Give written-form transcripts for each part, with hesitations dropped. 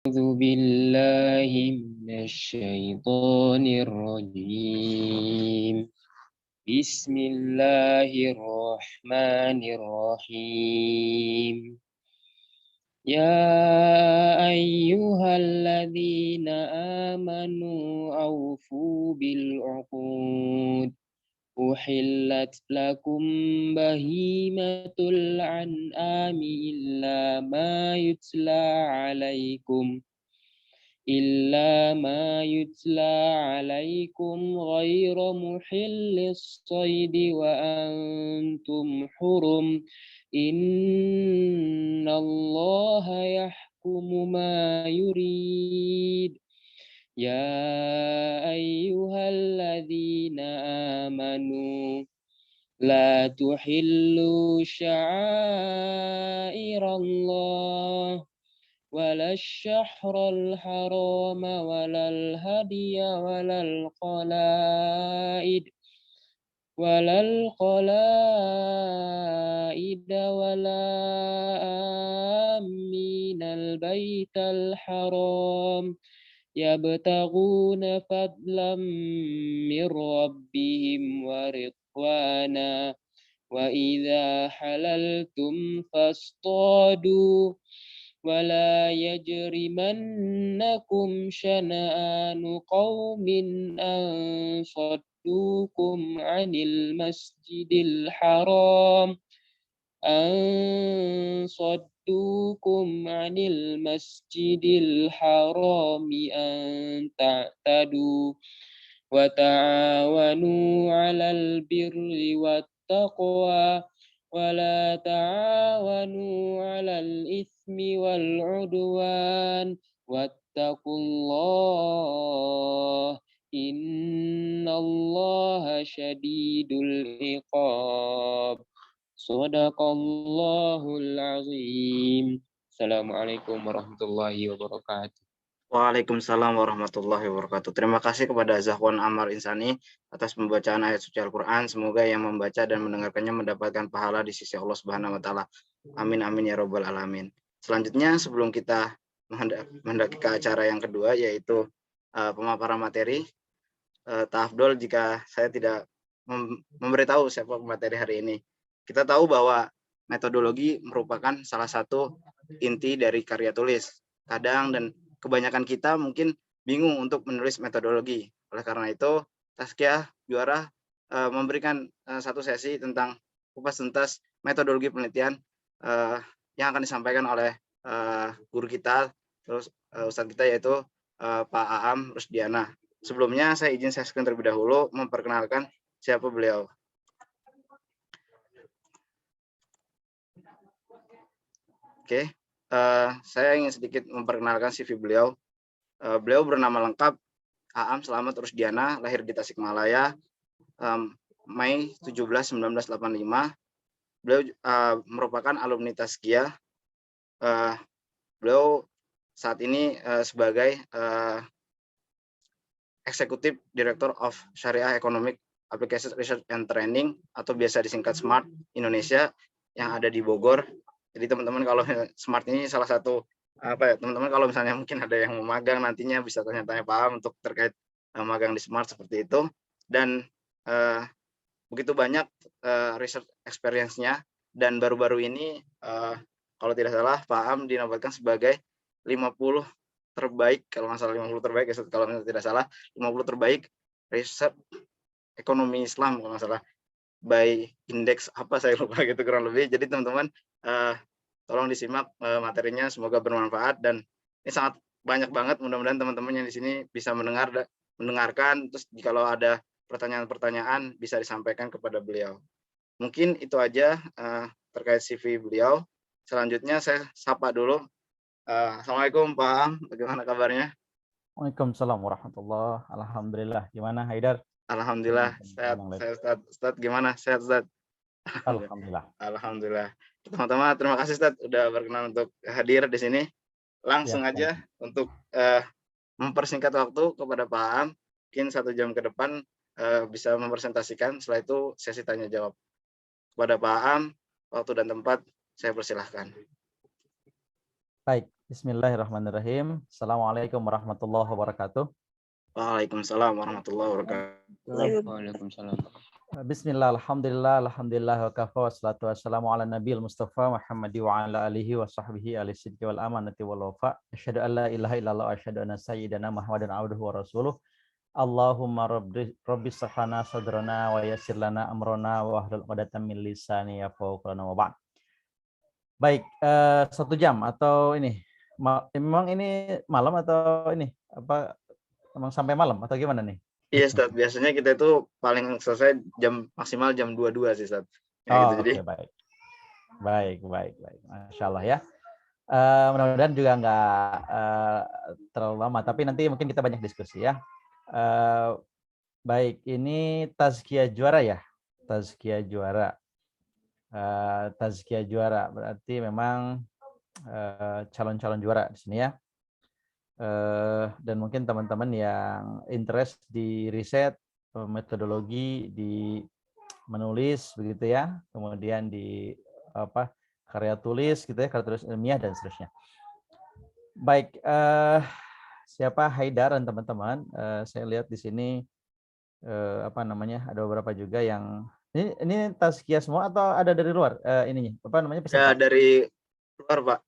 أعوذ بالله من الشيطان الرجيم. بسم الله الرحمن الرحيم. يا أيها الذين آمنوا أوفوا بالعقود. أحلت لكم بهيمة الأنعام إلا ما يتلى عليكم غير محل الصيد وأنتم حرم. إن الله يحكم ما يريد. يا أيها الذين آمنوا لا تحلوا شعائر الله ولا الشهر الحرام ولا الهدي ولا آمين البيت الحرام يبتغون فضلا من ربهم ورضوانا وإذا حللتم فاصطادوا ولا يجرمنكم شنآن قوم أن صدوكم عن المسجد الحرام أن تعتدوا وتعاونوا على البر والتقوى ولا تعاونوا على الإثم والعدوان واتقوا الله إن الله شديد العقاب. Sadaqallahul azim. Assalamualaikum warahmatullahi wabarakatuh. Waalaikumsalam warahmatullahi wabarakatuh. Terima kasih kepada Zahwan Ammar Insani atas pembacaan ayat suci Al-Quran. Semoga yang membaca dan mendengarkannya mendapatkan pahala di sisi Allah Subhanahu wa Ta'ala. Amin amin ya Rabbal alamin. Selanjutnya, sebelum kita mendaki ke acara yang kedua, yaitu pemaparan materi, Tak Afdol jika saya tidak memberitahu siapa pemateri hari ini. Kita tahu bahwa metodologi merupakan salah satu inti dari karya tulis. Kadang dan kebanyakan kita mungkin bingung untuk menulis metodologi. Oleh karena itu, Tazkiyah Juara memberikan satu sesi tentang kupas tuntas metodologi penelitian yang akan disampaikan oleh guru kita, terus Ustadz kita, yaitu Pak Aam Rusdiana. Sebelumnya saya izin share screen terlebih dahulu memperkenalkan siapa beliau. Oke, saya ingin sedikit memperkenalkan CV beliau. Beliau bernama lengkap Aam Selamat Rusdiana, lahir di Tasikmalaya, Mei 17, 1985. Beliau merupakan alumni Tazkiyah. Beliau saat ini sebagai Executive Director of Sharia Economic Application Research and Training atau biasa disingkat SMART Indonesia yang ada di Bogor. Jadi teman-teman, kalau SMART ini salah satu teman-teman kalau misalnya mungkin ada yang mau magang nantinya bisa tanya-tanya paham untuk terkait magang di SMART seperti itu. Dan begitu banyak research experience-nya, dan baru-baru ini kalau tidak salah Pak Am dinobatkan sebagai 50 terbaik, kalau nggak salah 50 terbaik ya, kalau tidak salah 50 terbaik riset ekonomi Islam kalau nggak salah by indeks apa saya lupa gitu kurang lebih. Jadi teman-teman tolong disimak materinya, semoga bermanfaat, dan ini sangat banyak banget. Mudah-mudahan teman-teman yang di sini bisa mendengarkan, terus kalau ada pertanyaan-pertanyaan bisa disampaikan kepada beliau. Mungkin itu aja terkait CV beliau. Selanjutnya saya sapa dulu. Assalamualaikum Pak Am, bagaimana kabarnya? Waalaikumsalam warahmatullahi wabarakatuh. Alhamdulillah. Gimana Haidar? Alhamdulillah sehat. Saya Ustadz gimana? Sehat Ustadz? Alhamdulillah. Alhamdulillah. Teman-teman, terima kasih Ustadz udah berkenan untuk hadir di sini. Langsung Ya, aja untuk mempersingkat waktu kepada Pak Am, mungkin 1 jam ke depan bisa mempresentasikan. Setelah itu sesi tanya jawab. Kepada Pak Am, waktu dan tempat saya persilahkan. Baik, Bismillahirrahmanirrahim. Assalamualaikum warahmatullahi wabarakatuh. Waalaikumsalam warahmatullahi wabarakatuh. Waalaikumsalam. Bismillah, alhamdulillah, wa kafa, wassalatu wassalamu ala nabiyil mustafa Muhammadi wa ala alihi wa sahbihi ali sidqi wal amanati wal wafa. Asyhadu an la ilaha illallah wa asyhadu anna sayyidana Muhammadan abduhu wa rasuluh. Allahumma rabbi shrah sadrana wa yassir lana amrana wa hlul 'uqdatam min lisani yafqahu qawlana wa ba'd. Baik, 1 jam atau ini memang ini malam atau ini apa memang sampai malam atau gimana nih? Iya, Ustaz. Biasanya kita itu paling selesai maksimal jam 22 sih, Ustaz. Ya, gitu, jadi. Baik. Masya Allah ya. Mudah-mudahan juga nggak terlalu lama, tapi nanti mungkin kita banyak diskusi ya. Baik, ini tazkiyah juara ya. Tazkiyah juara berarti memang calon-calon juara di sini ya. Dan mungkin teman-teman yang interest di riset, metodologi, di menulis begitu ya, kemudian di karya tulis gitu ya, karya tulis ilmiah dan seterusnya. Baik, siapa Haidar dan teman-teman, saya lihat di sini ada beberapa juga yang ini tazkiyah semua atau ada dari luar ininya peserta? Ya, dari luar, Pak.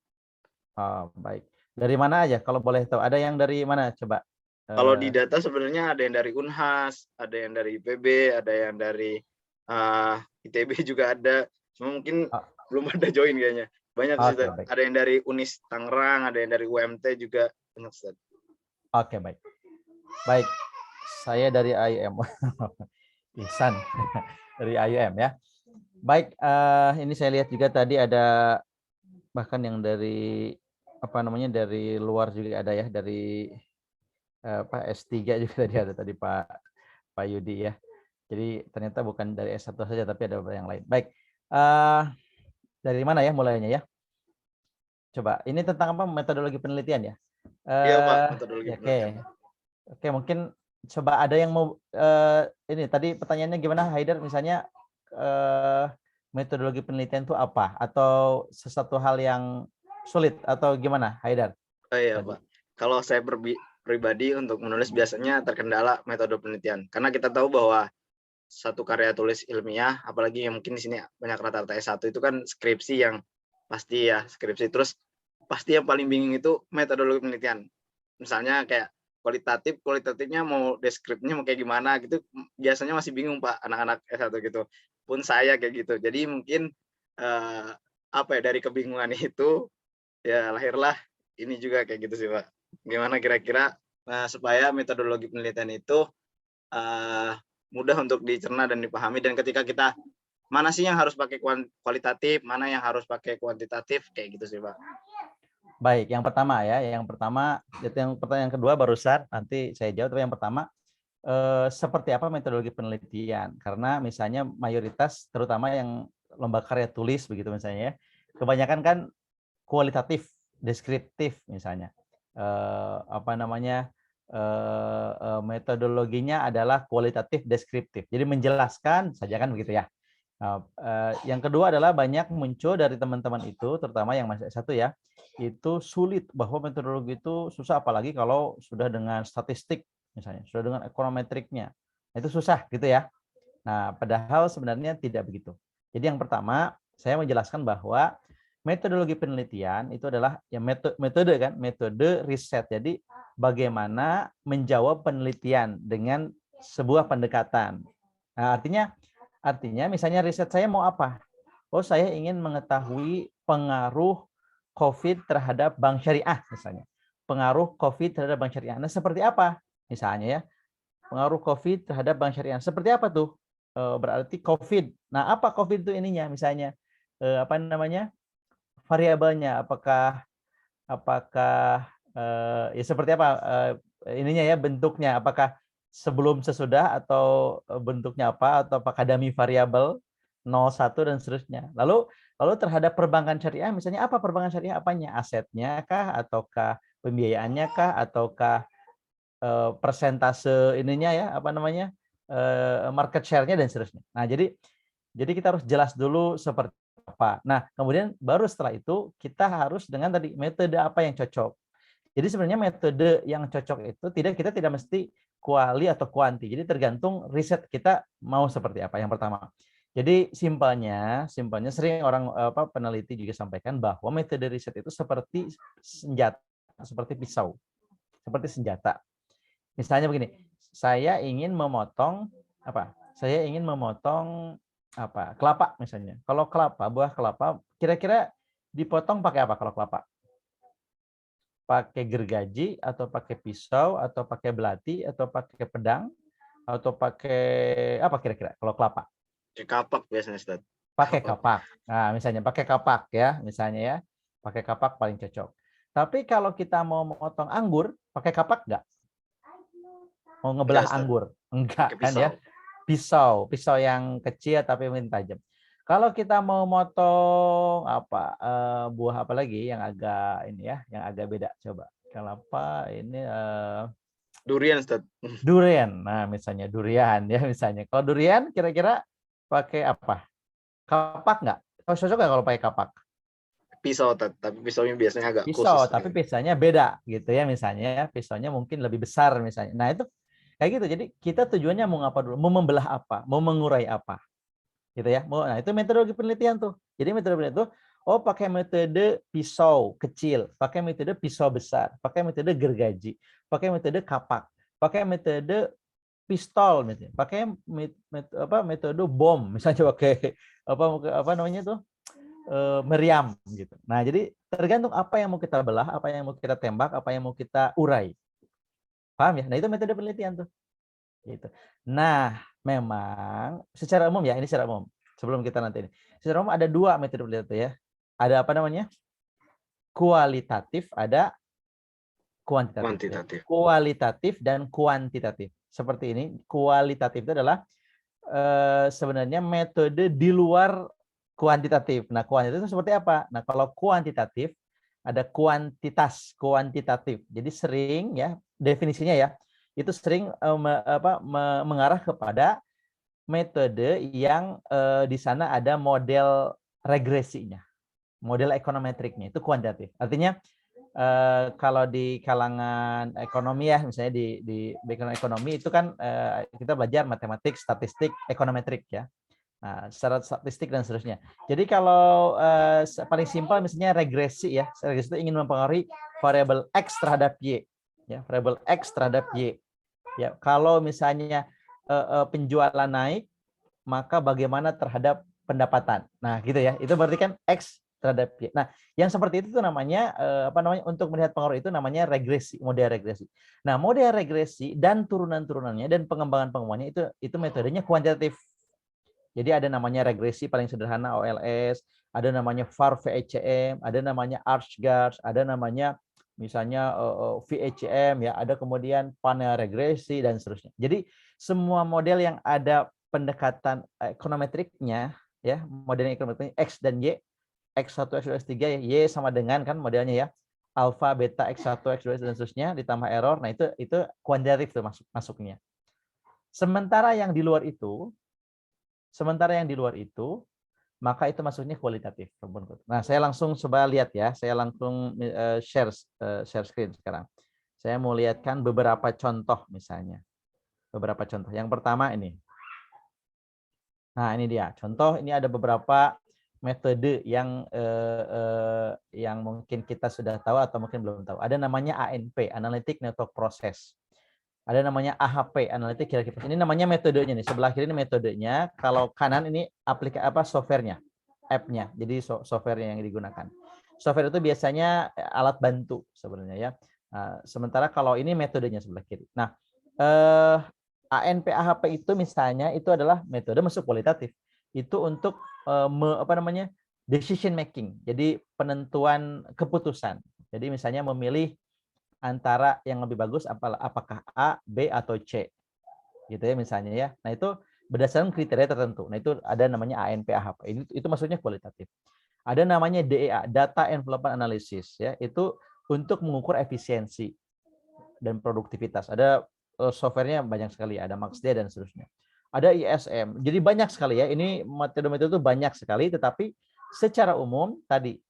Oh, baik. Dari mana aja kalau boleh tahu? Ada yang dari mana coba? Kalau di data sebenarnya ada yang dari Unhas, ada yang dari IPB, ada yang dari ITB juga ada. Cuma mungkin belum ada join kayaknya. Banyak sih. Baik. Ada yang dari Unis Tangerang, ada yang dari UMT juga banyak, Ustaz. Oke, baik. Baik. Saya dari IUM. Ihsan dari IUM ya. Baik, ini saya lihat juga tadi ada bahkan yang dari dari luar juga ada ya, dari S3 juga tadi ada tadi Pak Yudi ya. Jadi ternyata bukan dari S1 saja tapi ada beberapa yang lain. Baik. Dari mana ya mulainya ya? Coba, ini tentang apa? Metodologi penelitian ya? Iya, Pak, metodologi penelitian. Oke, mungkin coba ada yang mau ini tadi pertanyaannya gimana Haidar, misalnya metodologi penelitian itu apa, atau sesuatu hal yang sulit atau gimana Haidar? Iya, Pak. Kalau saya pribadi untuk menulis biasanya terkendala metode penelitian, karena kita tahu bahwa satu karya tulis ilmiah, apalagi yang mungkin di sini banyak rata-rata S1 itu kan skripsi, yang pasti ya skripsi, terus pasti yang paling bingung itu metodologi penelitian. Misalnya kayak kualitatifnya mau deskripsinya mau kayak gimana gitu, biasanya masih bingung, Pak, anak-anak S1 gitu. Pun saya kayak gitu. Jadi mungkin dari kebingungan itu ya lahirlah ini juga kayak gitu sih, Pak. Gimana kira-kira supaya metodologi penelitian itu mudah untuk dicerna dan dipahami, dan ketika kita mana sih yang harus pakai kualitatif, mana yang harus pakai kuantitatif, kayak gitu sih, Pak. Baik, yang pertama ya, yang pertanyaan kedua barusan nanti saya jawab, tapi yang pertama seperti apa metodologi penelitian? Karena misalnya mayoritas terutama yang lomba karya tulis begitu misalnya ya, kebanyakan kan kualitatif, deskriptif misalnya. Metodologinya adalah kualitatif deskriptif. Jadi menjelaskan saja kan begitu ya. Yang kedua adalah banyak muncul dari teman-teman itu, terutama yang masih S1 ya, itu sulit bahwa metodologi itu susah, apalagi kalau sudah dengan statistik misalnya, sudah dengan ekonometriknya. Itu susah gitu ya. Nah, padahal sebenarnya tidak begitu. Jadi yang pertama, saya menjelaskan bahwa metodologi penelitian itu adalah ya metode riset. Jadi bagaimana menjawab penelitian dengan sebuah pendekatan. Nah, artinya misalnya riset saya mau apa? Oh, saya ingin mengetahui pengaruh COVID terhadap bank syariah misalnya. Pengaruh COVID terhadap bank syariah. Nah, seperti apa? Misalnya ya, pengaruh COVID terhadap bank syariah. Seperti apa tuh? Berarti COVID. Nah, apa COVID itu ininya misalnya? Variabelnya, apakah ya seperti apa ininya ya, bentuknya, apakah sebelum sesudah atau bentuknya apa, atau apakah dummy variabel 0, 1 dan seterusnya. Lalu terhadap perbankan syariah misalnya, apa perbankan syariah, apanya? Asetnya kah, ataukah pembiayaannya kah, ataukah persentase ininya ya, market share-nya dan seterusnya. Nah, jadi kita harus jelas dulu seperti apa. Nah, kemudian baru setelah itu kita harus dengan tadi metode apa yang cocok. Jadi sebenarnya metode yang cocok itu kita tidak mesti kuali atau kuanti. Jadi tergantung riset kita mau seperti apa yang pertama. Jadi simpelnya sering orang peneliti juga sampaikan bahwa metode riset itu seperti senjata, seperti pisau, seperti senjata. Misalnya begini, saya ingin memotong Saya ingin memotong kelapa misalnya. Kalau buah kelapa, kira-kira dipotong pakai apa kalau kelapa? Pakai gergaji atau pakai pisau atau pakai belati atau pakai pedang atau pakai apa kira-kira kalau kelapa? Pakai kapak biasanya, Ustaz. Pakai kapak. Nah, misalnya pakai kapak ya, misalnya ya. Pakai kapak paling cocok. Tapi kalau kita mau memotong anggur, pakai kapak nggak? Mau ngebelah anggur? Enggak kan ya? Pisau yang kecil tapi mungkin tajam. Kalau kita mau motong buah apa lagi yang agak ini ya, yang agak beda, coba. Kelapa ini durian, Ustaz. Durian. Nah, misalnya durian ya misalnya. Kalau durian kira-kira pakai apa? Kapak nggak? Cocok nggak kalau pakai kapak? Pisau, tapi pisaunya biasanya agak pisau, khusus. Tapi pisaunya beda gitu ya misalnya ya. Pisaunya mungkin lebih besar misalnya. Nah, itu kayak gitu. Jadi kita tujuannya mau ngapa dulu? Mau membelah apa? Mau mengurai apa? Gitu ya. Nah, itu metodologi penelitian tuh. Jadi metode penelitian itu pakai metode pisau kecil, pakai metode pisau besar, pakai metode gergaji, pakai metode kapak, pakai metode pistol misalnya, pakai metode bom misalnya pakai apa namanya tuh meriam gitu. Nah, jadi tergantung apa yang mau kita belah, apa yang mau kita tembak, apa yang mau kita urai. Paham ya? Nah, itu metode penelitian tuh. Gitu. Nah, memang secara umum ya, ini secara umum. Sebelum kita nanti ini. Secara umum ada dua metode penelitian ya. Ada apa namanya? Kualitatif, ada kuantitatif. Kualitatif dan kuantitatif. Seperti ini, kualitatif itu adalah sebenarnya metode di luar kuantitatif. Nah, kuantitatif itu seperti apa? Nah, kalau kuantitatif ada kuantitas, kuantitatif. Jadi sering ya, definisinya ya, itu sering mengarah kepada metode yang di sana ada model regresinya, model ekonometriknya, itu kuantitatif. Artinya kalau di kalangan ekonomi ya, misalnya di background ekonomi itu kan kita belajar matematik, statistik, ekonometrik ya. Nah, secara statistik dan seterusnya. Jadi kalau paling simpel misalnya regresi ya, regresi itu ingin mempengaruhi variabel X terhadap Y, ya, variabel X terhadap Y. Ya, kalau misalnya penjualan naik, maka bagaimana terhadap pendapatan. Nah, gitu ya. Itu berarti kan X terhadap Y. Nah, yang seperti itu tuh namanya untuk melihat pengaruh itu namanya regresi, model regresi. Nah, model regresi dan turunan-turunannya dan pengembangan-pengembangannya itu metodenya kuantitatif. Jadi ada namanya regresi paling sederhana OLS, ada namanya VAR VECM, ada namanya ArcGIS, ada namanya misalnya VECM ya, ada kemudian panel regresi dan seterusnya. Jadi semua model yang ada pendekatan ekonometriknya ya, modelnya ekonometriknya X dan Y, X1, X2, X3 ya, Y sama dengan kan modelnya ya, alfa, beta, X1, X2 dan seterusnya ditambah error. Nah, itu kuantitatif tuh masuknya. Sementara yang di luar itu maka itu masuknya kualitatif. Nah, saya langsung coba lihat ya. Saya langsung share screen sekarang. Saya mau lihatkan beberapa contoh misalnya. Beberapa contoh. Yang pertama ini. Nah, ini dia. Contoh ini ada beberapa metode yang mungkin kita sudah tahu atau mungkin belum tahu. Ada namanya ANP, Analytic Network Process. Ada namanya AHP, Analytic Hierarchy Process. Ini namanya metodenya nih. Sebelah kiri ini metodenya. Kalau kanan ini softwarenya, app-nya. Jadi softwarenya yang digunakan. Software itu biasanya alat bantu sebenarnya ya. Nah, sementara kalau ini metodenya sebelah kiri. Nah, ANP AHP itu misalnya itu adalah metode masuk kualitatif. Itu untuk decision making. Jadi penentuan keputusan. Jadi misalnya memilih antara yang lebih bagus apakah A, B atau C. Gitu ya misalnya ya. Nah, itu berdasarkan kriteria tertentu. Nah, itu ada namanya ANP AHP. Itu maksudnya kualitatif. Ada namanya DEA, Data Envelopment Analysis ya. Itu untuk mengukur efisiensi dan produktivitas. Ada softwarenya banyak sekali, ada MaxD dan seterusnya. Ada ISM. Jadi banyak sekali ya. Ini metode-metode itu banyak sekali, tetapi secara umum tadi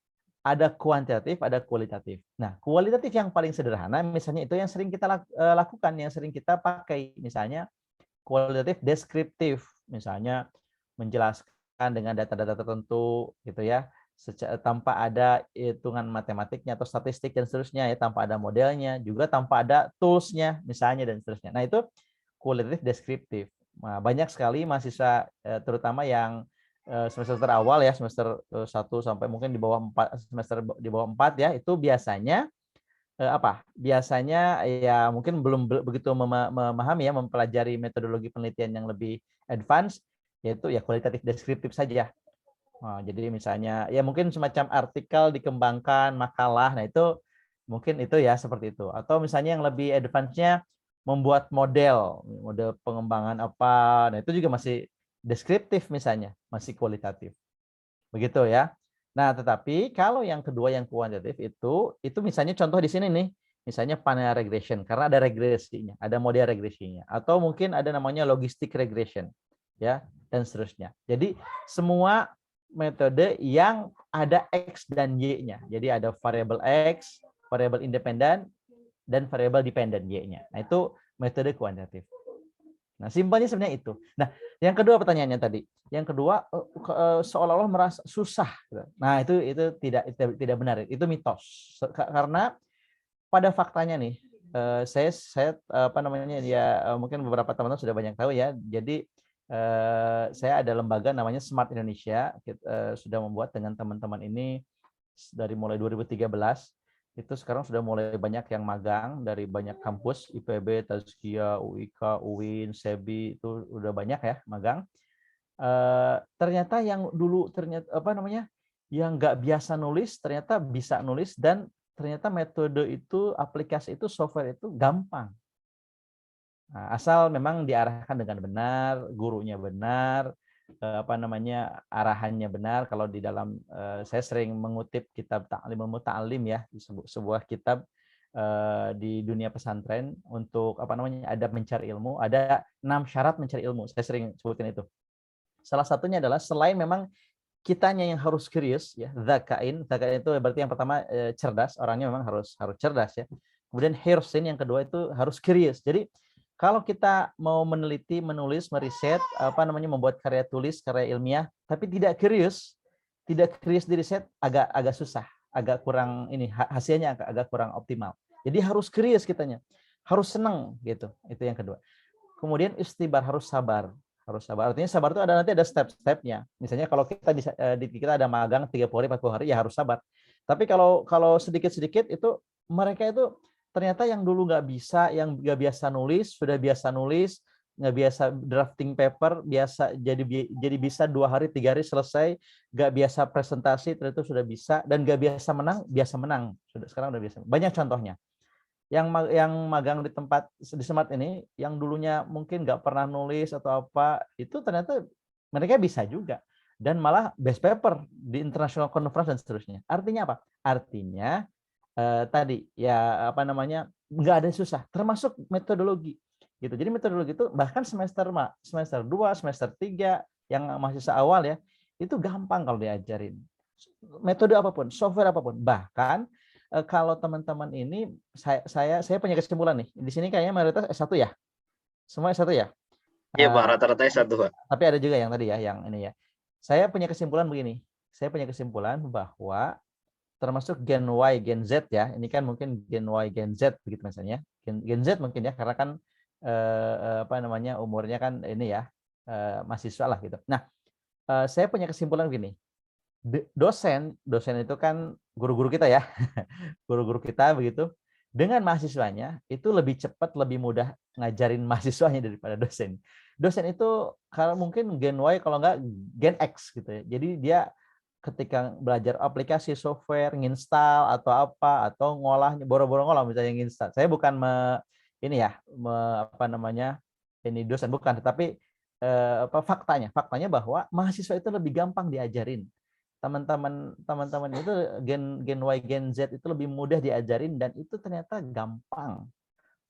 ada kuantitatif, ada kualitatif. Nah, kualitatif yang paling sederhana, misalnya itu yang sering kita lakukan, yang sering kita pakai, misalnya kualitatif deskriptif, misalnya menjelaskan dengan data-data tertentu, gitu ya, tanpa ada hitungan matematiknya atau statistik dan seterusnya, ya, tanpa ada modelnya, juga tanpa ada tools-nya, misalnya dan seterusnya. Nah, itu kualitatif deskriptif. Nah, banyak sekali mahasiswa, terutama yang semester awal ya, semester 1 sampai mungkin di bawah 4, semester di bawah 4 ya, itu biasanya biasanya ya mungkin belum begitu memahami ya, mempelajari metodologi penelitian yang lebih advance, yaitu ya kualitatif deskriptif saja. Nah, jadi misalnya ya mungkin semacam artikel dikembangkan, makalah, nah itu mungkin itu ya seperti itu. Atau misalnya yang lebih advance-nya membuat model pengembangan apa, nah itu juga masih deskriptif misalnya, masih kualitatif. Begitu ya. Nah, tetapi kalau yang kedua yang kuantitatif itu misalnya contoh di sini nih, misalnya panel regression karena ada regresinya, ada model regresinya, atau mungkin ada namanya logistic regression, ya, dan seterusnya. Jadi semua metode yang ada X dan Y-nya. Jadi ada variabel X, variabel independen, dan variabel dependent Y-nya. Nah, itu metode kuantitatif. Nah, simpelnya sebenarnya itu. Nah, yang kedua pertanyaannya tadi. Yang kedua seolah-olah merasa susah. Nah, itu tidak benar. Itu mitos. Karena pada faktanya nih, saya apa namanya ya, mungkin beberapa teman-teman sudah banyak tahu ya. Jadi saya ada lembaga namanya Smart Indonesia. Kita sudah membuat dengan teman-teman ini dari mulai 2013. Itu sekarang sudah mulai banyak yang magang dari banyak kampus, IPB, Tazkiyah, UIK, UIN, SEBI, itu udah banyak ya magang. Ternyata yang dulu yang nggak biasa nulis ternyata bisa nulis, dan ternyata metode itu, aplikasi itu, software itu gampang. Nah, asal memang diarahkan dengan benar, gurunya benar, arahannya benar. Kalau di dalam saya sering mengutip kitab Ta'limul Muta'allim ya, sebuah kitab di dunia pesantren untuk adab mencari ilmu, ada 6 syarat mencari ilmu. Saya sering sebutin itu. Salah satunya adalah selain memang kitanya yang harus curious ya, zakain itu berarti yang pertama cerdas, orangnya memang harus cerdas ya. Kemudian hirsin yang kedua itu harus curious. Jadi kalau kita mau meneliti, menulis, meriset, membuat karya tulis, karya ilmiah, tapi tidak curious di riset, agak susah, agak kurang hasilnya agak kurang optimal. Jadi harus curious kitanya, harus senang gitu. Itu yang kedua. Kemudian istibar, harus sabar. Artinya sabar itu nanti ada step-stepnya. Misalnya kalau kita ada magang 30 hari, 40 hari ya harus sabar. Tapi kalau sedikit-sedikit itu mereka itu ternyata yang dulu nggak bisa, yang nggak biasa nulis, sudah biasa nulis, nggak biasa drafting paper, jadi bisa 2 hari 3 hari selesai, nggak biasa presentasi ternyata sudah bisa, dan nggak biasa menang, sekarang udah biasa. Banyak contohnya. Yang magang di tempat di Smart ini, yang dulunya mungkin nggak pernah nulis atau apa, itu ternyata mereka bisa juga, dan malah best paper di international conference dan seterusnya. Artinya apa? Artinya tadi ya nggak ada yang susah, termasuk metodologi gitu. Jadi metodologi itu bahkan semester 2, semester 3 yang mahasiswa awal ya, itu gampang kalau diajarin. Metode apapun, software apapun. Bahkan kalau teman-teman ini saya punya kesimpulan nih. Di sini kayaknya mayoritas S1 ya. Semua S1 ya? Iya, Pak, rata-rata S1, Pak. Tapi ada juga yang tadi ya, yang ini ya. Saya punya kesimpulan begini. Saya punya kesimpulan bahwa termasuk Gen Y, Gen Z ya. Ini kan mungkin Gen Y, Gen Z begitu misalnya. Gen Z mungkin ya, karena kan umurnya kan ini ya, mahasiswa lah gitu. Nah, saya punya kesimpulan begini. Dosen itu kan guru-guru kita ya. Guru-guru kita begitu. Dengan mahasiswanya itu lebih cepat, lebih mudah ngajarin mahasiswanya daripada dosen. Dosen itu kalau mungkin Gen Y, kalau enggak Gen X gitu ya. Jadi dia ketika belajar aplikasi software, nginstal atau apa, atau ngolahnya, boro-boro ngolah misalnya nginstal. Saya bukan ini dosen bukan, tetapi faktanya bahwa mahasiswa itu lebih gampang diajarin. Teman-teman itu Gen Y, Gen Z itu lebih mudah diajarin, dan itu ternyata gampang,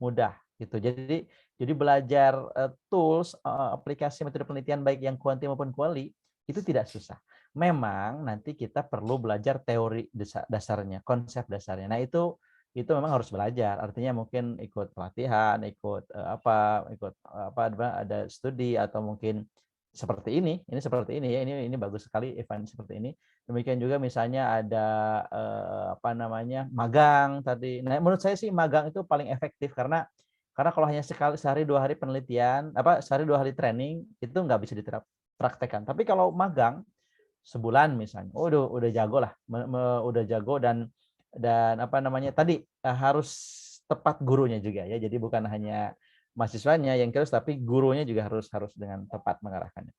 mudah gitu. Jadi belajar tools, aplikasi, metode penelitian baik yang kuanti maupun kuali itu tidak susah. Memang nanti kita perlu belajar teori dasarnya, konsep dasarnya. Nah, itu memang harus belajar. Artinya mungkin ikut pelatihan, ikut ada studi atau mungkin seperti ini seperti ini ya. Ini bagus sekali event seperti ini. Demikian juga misalnya ada magang tadi. Nah, menurut saya sih magang itu paling efektif karena kalau hanya sehari 2 hari penelitian, sehari 2 hari training itu nggak bisa dipraktekkan. Tapi kalau magang sebulan misalnya, udah jago lah, udah jago dan tadi harus tepat gurunya juga ya. Jadi bukan hanya mahasiswanya yang terus, tapi gurunya juga harus dengan tepat mengarahkannya.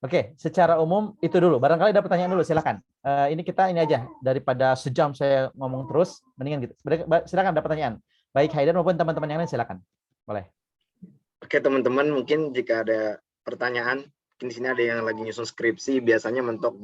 Oke, secara umum itu dulu. Barangkali ada pertanyaan dulu, silakan. Ini aja daripada sejam saya ngomong terus, mendingan gitu. Silakan ada pertanyaan. Baik Haider maupun teman-teman yang lain silakan. Boleh. Oke teman-teman, mungkin jika ada pertanyaan, di sini ada yang lagi nyusun skripsi, biasanya mentok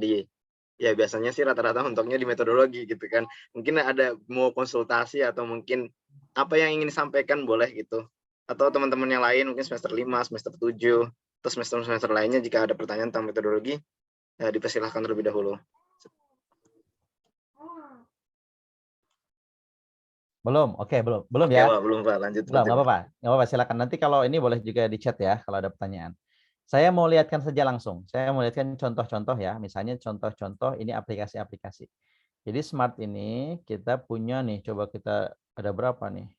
biasanya sih rata-rata mentoknya di metodologi gitu kan. Mungkin ada mau konsultasi atau mungkin apa yang ingin disampaikan boleh gitu. Atau teman-teman yang lain mungkin semester 5, semester 7, atau semester lainnya jika ada pertanyaan tentang metodologi, dipersilahkan terlebih dahulu. Belum, oke, belum ya. Pak, belum Pak, lanjut. Belum, nggak apa-apa, silakan. Nanti kalau ini boleh juga di chat ya kalau ada pertanyaan. Saya mau lihatkan saja langsung. Saya mau lihatkan contoh-contoh ya. Misalnya contoh-contoh ini aplikasi-aplikasi. Jadi Smart ini kita punya nih, coba kita ada berapa nih?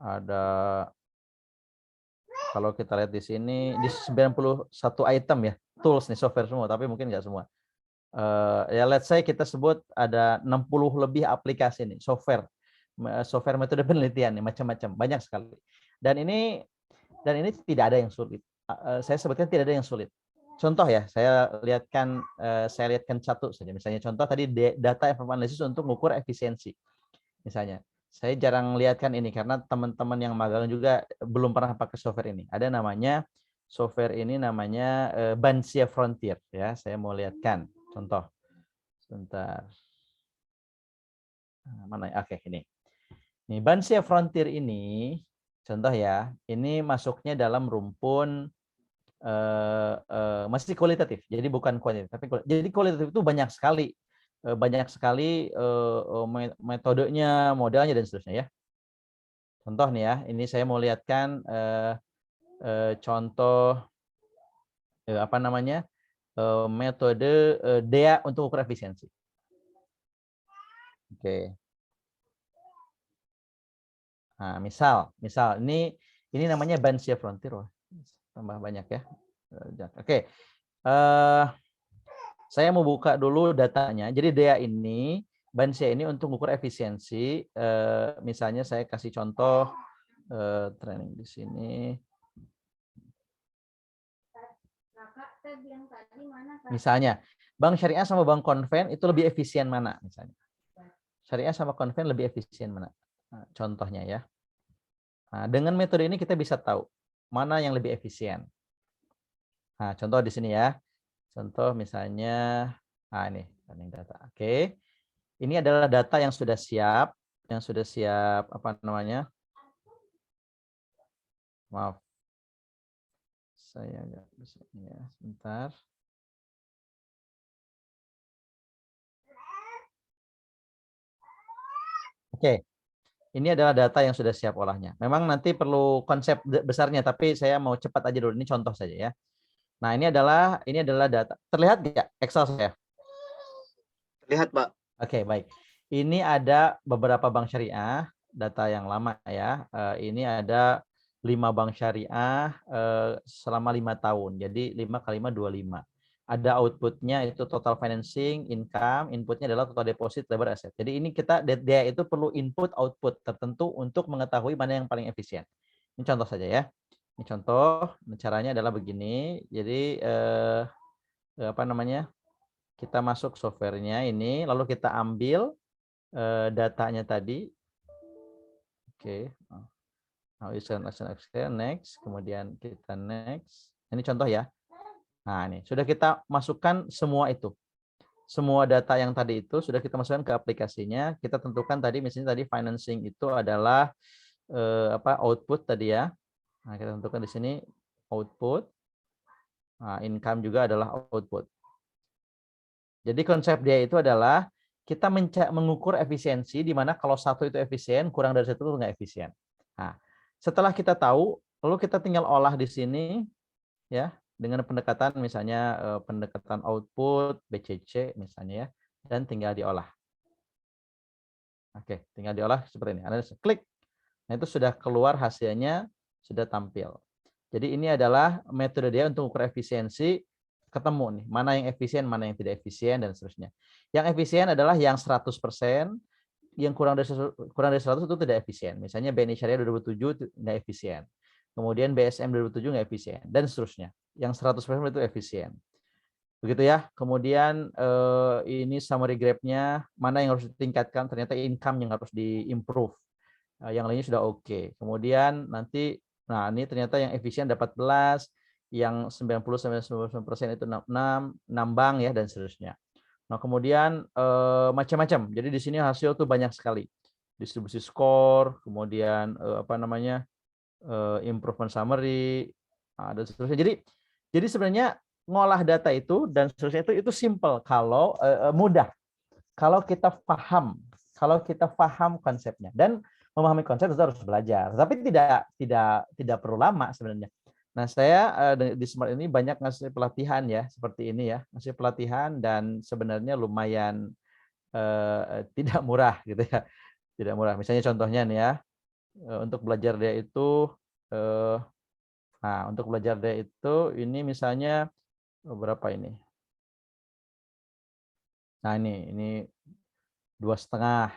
Ada, kalau kita lihat di sini di 91 item ya, tools nih, software semua, tapi mungkin nggak semua. Ya let's say kita sebut ada 60 lebih aplikasi nih, software metode penelitian nih, macam-macam, banyak sekali. Dan ini tidak ada yang sulit. Saya sebutkan tidak ada yang sulit. Contoh ya, saya lihatkan satu saja. Misalnya contoh tadi data informasi untuk mengukur efisiensi. Misalnya, saya jarang lihatkan ini karena teman-teman yang magang juga belum pernah pakai software ini. Ada namanya software ini namanya Bansia Frontier ya. Saya mau lihatkan contoh. Sebentar. Mana? Oke, ini. Nih, Bansia Frontier ini contoh ya. Ini masuknya dalam rumpun masih kualitatif. Jadi bukan kuantitatif, tapi jadi kualitatif itu banyak sekali metodenya, modelnya dan seterusnya ya. Contoh nih ya, ini saya mau lihatkan contoh metode DEA untuk ukur efisiensi. Oke. Nah, misal ini namanya Bansia Frontier. Tambah banyak ya. Oke. Saya mau buka dulu datanya. Jadi DEA ini, Bansia ini untuk mengukur efisiensi. Misalnya saya kasih contoh training di sini. Misalnya, bank syariah sama bank konven itu lebih efisien mana? Misalnya, syariah sama konven lebih efisien mana? Nah, contohnya ya. Nah, dengan metode ini kita bisa tahu mana yang lebih efisien. Nah, contoh di sini ya. Contoh misalnya, ini training data. Oke. Ini adalah data yang sudah siap, Maaf. Saya nggak bisa ya, sebentar. Oke. Ini adalah data yang sudah siap olahnya. Memang nanti perlu konsep besarnya, tapi saya mau cepat aja dulu. Ini contoh saja ya. Nah, ini adalah data. Terlihat nggak Excel saya? Terlihat, Pak. Oke, baik. Ini ada beberapa bank syariah, data yang lama ya. Ini ada 5 bank syariah selama 5 tahun. Jadi 5 kali 5, 25. Ada outputnya itu total financing, income, inputnya adalah total deposit, labor, asset. Jadi ini dia itu perlu input output tertentu untuk mengetahui mana yang paling efisien. Ini contoh saja ya. Ini contoh, caranya adalah begini. Jadi kita masuk softwarenya ini, lalu kita ambil datanya tadi. Oke. Now next, kemudian kita next. Ini contoh ya. Nah, ini sudah kita masukkan semua itu. Semua data yang tadi itu sudah kita masukkan ke aplikasinya. Kita tentukan tadi misalnya tadi financing itu adalah output tadi ya. Nah, kita tentukan di sini output. Nah, income juga adalah output. Jadi konsep dia itu adalah kita mengukur efisiensi di mana kalau satu itu efisien, kurang dari satu itu nggak efisien. Nah, setelah kita tahu, lalu kita tinggal olah di sini ya dengan pendekatan misalnya pendekatan output BCC misalnya ya, dan tinggal diolah. Oke, tinggal diolah seperti ini. Anda klik. Nah, itu sudah keluar hasilnya, sudah tampil. Jadi ini adalah metode dia untuk ukur efisiensi, ketemu nih, mana yang efisien, mana yang tidak efisien, dan seterusnya. Yang efisien adalah yang 100%, yang kurang dari 100 itu tidak efisien. Misalnya BNI Syariah 2007 nggak efisien. Kemudian BSM 2007 nggak efisien, dan seterusnya. Yang 100% itu efisien. Begitu ya. Kemudian ini summary graph-nya, mana yang harus ditingkatkan, ternyata income yang harus di-improve. Yang lainnya sudah oke. Kemudian nanti, nah ini ternyata yang efisien dapat 14, yang 90-99% itu 6 bank ya, dan seterusnya. Nah kemudian macam-macam. Jadi di sini hasil tuh banyak sekali. Distribusi skor, kemudian improvement summary, dan seterusnya. Jadi sebenarnya ngolah data itu dan seterusnya itu simple kalau mudah. Kalau kita paham konsepnya, dan memahami konsep itu harus belajar, tapi tidak perlu lama sebenarnya. Nah, saya di Smart ini banyak ngasih pelatihan ya, seperti ini ya, ngasih pelatihan dan sebenarnya lumayan tidak murah gitu ya, tidak murah. Misalnya contohnya nih ya, untuk belajar dia itu, untuk belajar dia itu ini misalnya berapa ini? Nah ini 2,5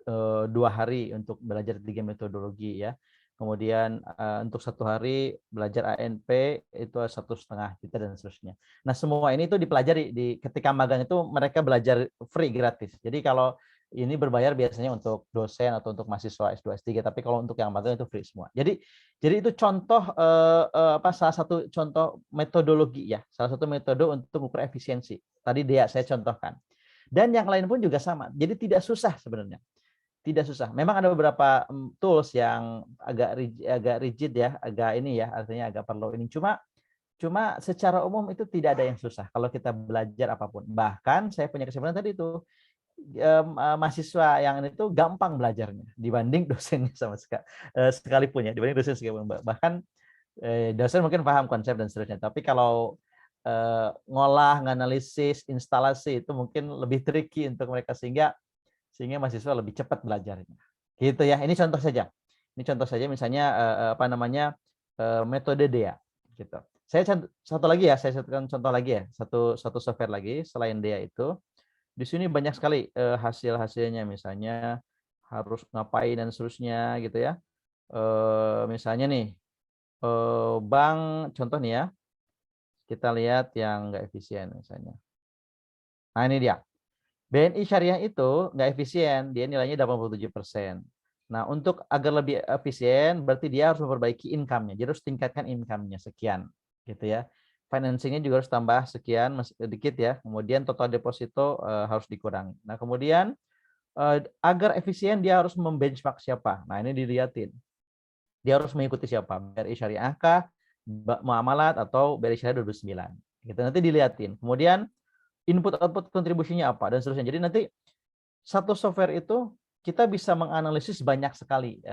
2 hari untuk belajar 3 metodologi ya. Kemudian untuk 1 hari belajar ANP itu 1,5 juta dan seterusnya. Nah semua ini tuh dipelajari ketika magang itu mereka belajar free gratis. Jadi kalau ini berbayar biasanya untuk dosen atau untuk mahasiswa S2 S3, tapi kalau untuk yang magang itu free semua. Jadi itu contoh salah satu contoh metodologi ya, salah satu metode untuk ukur efisiensi. Tadi saya contohkan. Dan yang lain pun juga sama. Jadi tidak susah sebenarnya. Tidak susah. Memang ada beberapa tools yang agak rigid ya, agak ini ya, artinya agak perlu ini. Cuma secara umum itu tidak ada yang susah kalau kita belajar apapun. Bahkan saya punya kesimpulan tadi itu mahasiswa yang itu gampang belajarnya dibanding dosennya sama sekalipun ya, dibanding dosen sekalipun. Bahkan dosen mungkin paham konsep dan seterusnya, tapi kalau ngolah, nganalisis, instalasi itu mungkin lebih tricky untuk mereka sehingga mahasiswa lebih cepat belajarnya. Gitu ya. Ini contoh saja. Misalnya metode DEA gitu. Saya satu lagi ya, saya sebutkan contoh lagi ya. Satu software lagi selain DEA itu. Di sini banyak sekali hasil-hasilnya, misalnya harus ngapain dan seterusnya gitu ya. Misalnya nih bank, contoh nih ya. Kita lihat yang nggak efisien misalnya. Nah ini dia. BNI Syariah itu nggak efisien, dia nilainya 87%. Nah, untuk agar lebih efisien, berarti dia harus memperbaiki income-nya. Jadi harus tingkatkan income-nya sekian, gitu ya. Financing-nya juga harus tambah sekian, sedikit ya. Kemudian total deposito harus dikurangi. Nah, kemudian agar efisien dia harus membenchmark siapa. Nah, ini dilihatin. Dia harus mengikuti siapa? BRI Syariah kah, Muamalat atau BRI Syariah 2009. Gitu, nanti dilihatin. Kemudian input output kontribusinya apa dan seterusnya. Jadi nanti satu software itu kita bisa menganalisis banyak sekali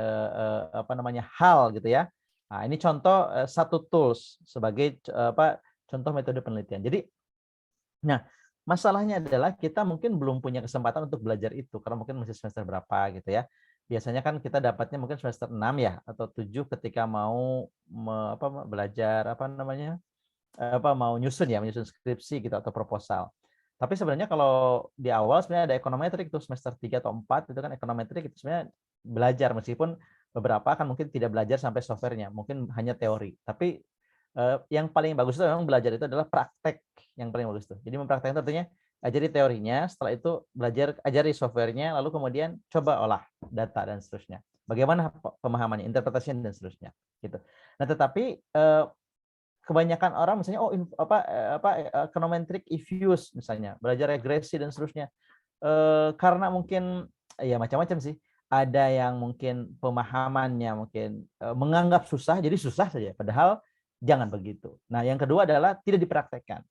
hal gitu ya. Nah, ini contoh satu tools sebagai contoh metode penelitian. Jadi masalahnya adalah kita mungkin belum punya kesempatan untuk belajar itu karena mungkin masih semester berapa gitu ya. Biasanya kan kita dapatnya mungkin semester 6 ya atau 7 ketika mau belajar mau menyusun skripsi gitu atau proposal. Tapi sebenarnya kalau di awal sebenarnya ada ekonometrik itu semester 3 atau 4 itu kan ekonometrik itu sebenarnya belajar, meskipun beberapa kan mungkin tidak belajar sampai softwarenya, mungkin hanya teori. Tapi yang paling bagus itu memang belajar itu adalah praktek, yang paling bagus itu. Jadi mempraktekkan itu artinya ajari teorinya, setelah itu ajari softwarenya, lalu kemudian coba olah data dan seterusnya. Bagaimana pemahamannya, interpretasinya dan seterusnya gitu. Nah, tetapi kebanyakan orang misalnya econometric issues misalnya, belajar regresi dan seterusnya. Karena mungkin ya macam-macam sih. Ada yang mungkin pemahamannya mungkin menganggap susah, jadi susah saja. Padahal jangan begitu. Nah, yang kedua adalah tidak dipraktekkan.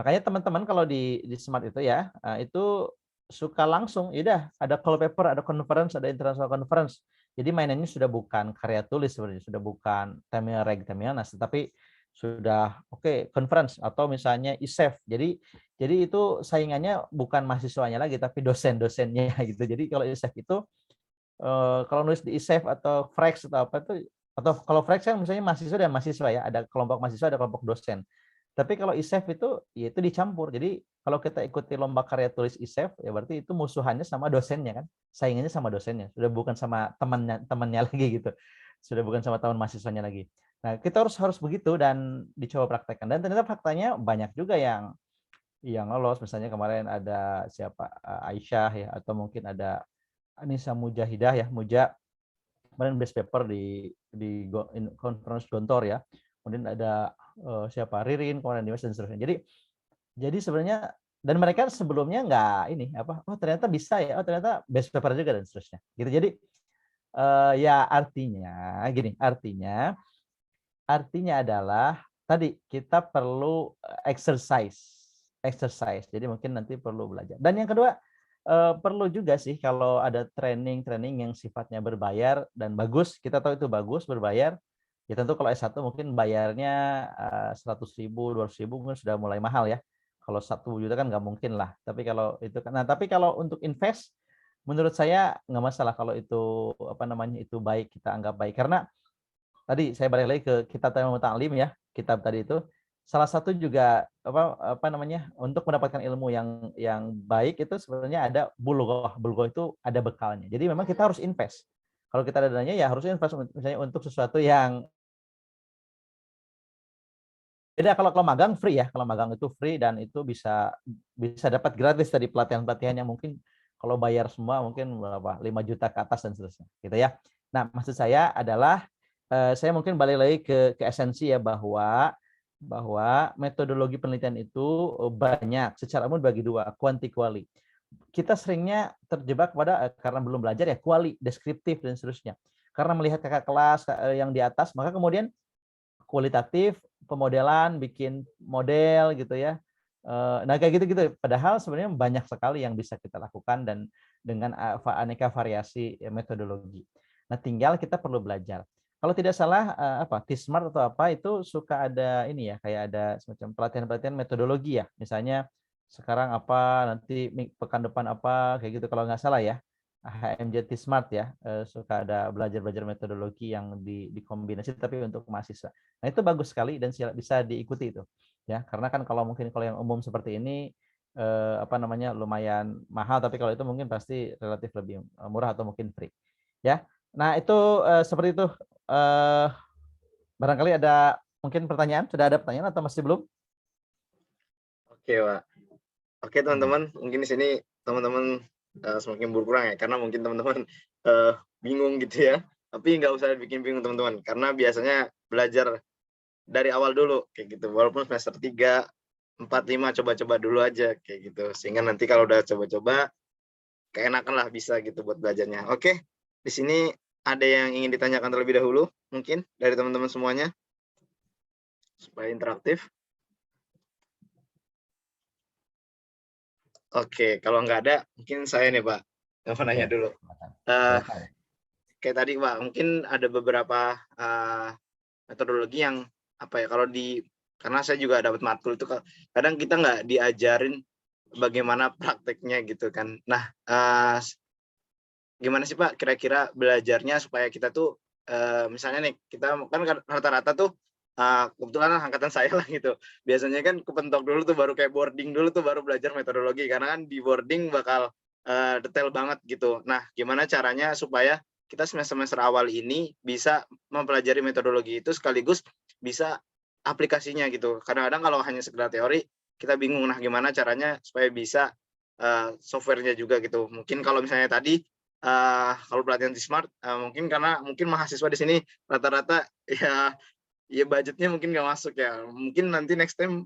Makanya teman-teman kalau di Smart itu ya, itu suka langsung, ya udah ada call paper, ada conference, ada international conference. Jadi mainannya sudah bukan karya tulis sebenarnya, sudah bukan Tamil Reg Tamil Nas, tetapi sudah conference atau misalnya ISEF. Jadi itu saingannya bukan mahasiswanya lagi, tapi dosen-dosennya gitu. Jadi kalau ISEF itu kalau nulis di ISEF atau Frex atau apa itu, atau kalau Frex kan misalnya mahasiswa dan mahasiswa ya, ada kelompok mahasiswa, ada kelompok dosen. Tapi kalau ISEF itu ya itu dicampur. Jadi kalau kita ikuti lomba karya tulis ISEF ya berarti itu musuhannya sama dosennya kan. Saingannya sama dosennya. Sudah bukan sama temannya lagi gitu. Sudah bukan sama teman mahasiswanya lagi. Nah, kita harus begitu dan dicoba praktekkan. Dan ternyata faktanya banyak juga yang lolos. Misalnya kemarin ada siapa Aisyah ya, atau mungkin ada Anissa Mujahidah ya, Muja kemarin best paper di conference Gontor ya. Kemudian ada siapa Ririn kemarin di dan seterusnya. Jadi sebenarnya dan mereka sebelumnya nggak ini apa, oh ternyata bisa ya, oh ternyata best paper juga dan seterusnya. Gitu. Jadi ya artinya gini, artinya adalah tadi kita perlu exercise. Jadi mungkin nanti perlu belajar. Dan yang kedua perlu juga sih kalau ada training yang sifatnya berbayar dan bagus, kita tahu itu bagus berbayar. Ya tentu kalau S1 mungkin bayarnya 100.000, 200.000 mungkin sudah mulai mahal ya. Kalau 1 juta kan nggak mungkin lah. Tapi kalau itu kan, nah tapi kalau untuk invest, menurut saya nggak masalah kalau itu apa namanya itu baik, kita anggap baik. Karena tadi saya balik lagi ke kitab Tamamul Ta'lim ya, kitab tadi itu salah satu juga apa namanya untuk mendapatkan ilmu yang baik itu sebenarnya ada bulghah itu ada bekalnya. Jadi memang kita harus invest. Kalau kita ada dananya ya harus invest misalnya untuk sesuatu yang beda. Kalau magang free ya, kalau magang itu free dan itu bisa dapat gratis dari pelatihan-pelatihan yang mungkin kalau bayar semua mungkin berapa 5 juta ke atas dan seterusnya gitu ya. Nah maksud saya adalah saya mungkin balik lagi ke esensi ya, bahwa metodologi penelitian itu banyak, secara umum bagi dua, quanti quali. Kita seringnya terjebak pada karena belum belajar ya quali, deskriptif dan seterusnya. Karena melihat kakak kelas yang di atas, maka kemudian kualitatif, pemodelan, bikin model gitu ya. Nah kayak gitu-gitu. Padahal sebenarnya banyak sekali yang bisa kita lakukan dan dengan aneka variasi metodologi. Nah tinggal kita perlu belajar. Kalau tidak salah apa T-Smart atau apa itu suka ada ini ya, kayak ada semacam pelatihan-pelatihan metodologi ya. Misalnya sekarang apa, nanti pekan depan apa, kayak gitu kalau nggak salah ya. HMJ T-Smart ya, suka ada belajar metodologi yang dikombinasi tapi untuk mahasiswa. Nah itu bagus sekali dan bisa diikuti itu ya, karena kan kalau yang umum seperti ini apa namanya lumayan mahal, tapi kalau itu mungkin pasti relatif lebih murah atau mungkin free ya. Nah itu seperti itu. Barangkali ada mungkin pertanyaan, sudah ada pertanyaan atau masih belum? Oke, Pak. Oke, teman-teman, mungkin di sini teman-teman semakin berkurang ya, karena mungkin teman-teman bingung gitu ya. Tapi nggak usah bikin bingung teman-teman, karena biasanya belajar dari awal dulu kayak gitu. Walaupun semester 3, 4, 5 coba-coba dulu aja kayak gitu. Sehingga nanti kalau udah coba-coba keenakan lah bisa gitu buat belajarnya. Oke, di sini ada yang ingin ditanyakan terlebih dahulu mungkin dari teman-teman semuanya supaya interaktif. Oke, kalau nggak ada mungkin saya nih Pak yang mau nanya dulu. Kayak tadi Pak, mungkin ada beberapa metodologi yang apa ya, kalau karena saya juga dapat matkul itu kadang kita nggak diajarin bagaimana prakteknya gitu kan. Nah, gimana sih Pak kira-kira belajarnya supaya kita tuh misalnya nih kita kan rata-rata tuh kebetulan angkatan saya lah gitu. Biasanya kan kepentok dulu tuh baru kayak boarding dulu tuh baru belajar metodologi, karena kan di boarding bakal detail banget gitu. Nah, gimana caranya supaya kita semester awal ini bisa mempelajari metodologi itu sekaligus bisa aplikasinya gitu. Kadang-kadang kalau hanya sekedar teori kita bingung. Nah, gimana caranya supaya bisa softwarenya juga gitu. Mungkin kalau misalnya tadi kalau pelatihan di Smart mungkin karena mahasiswa di sini rata-rata ya budgetnya mungkin nggak masuk ya. Mungkin nanti next time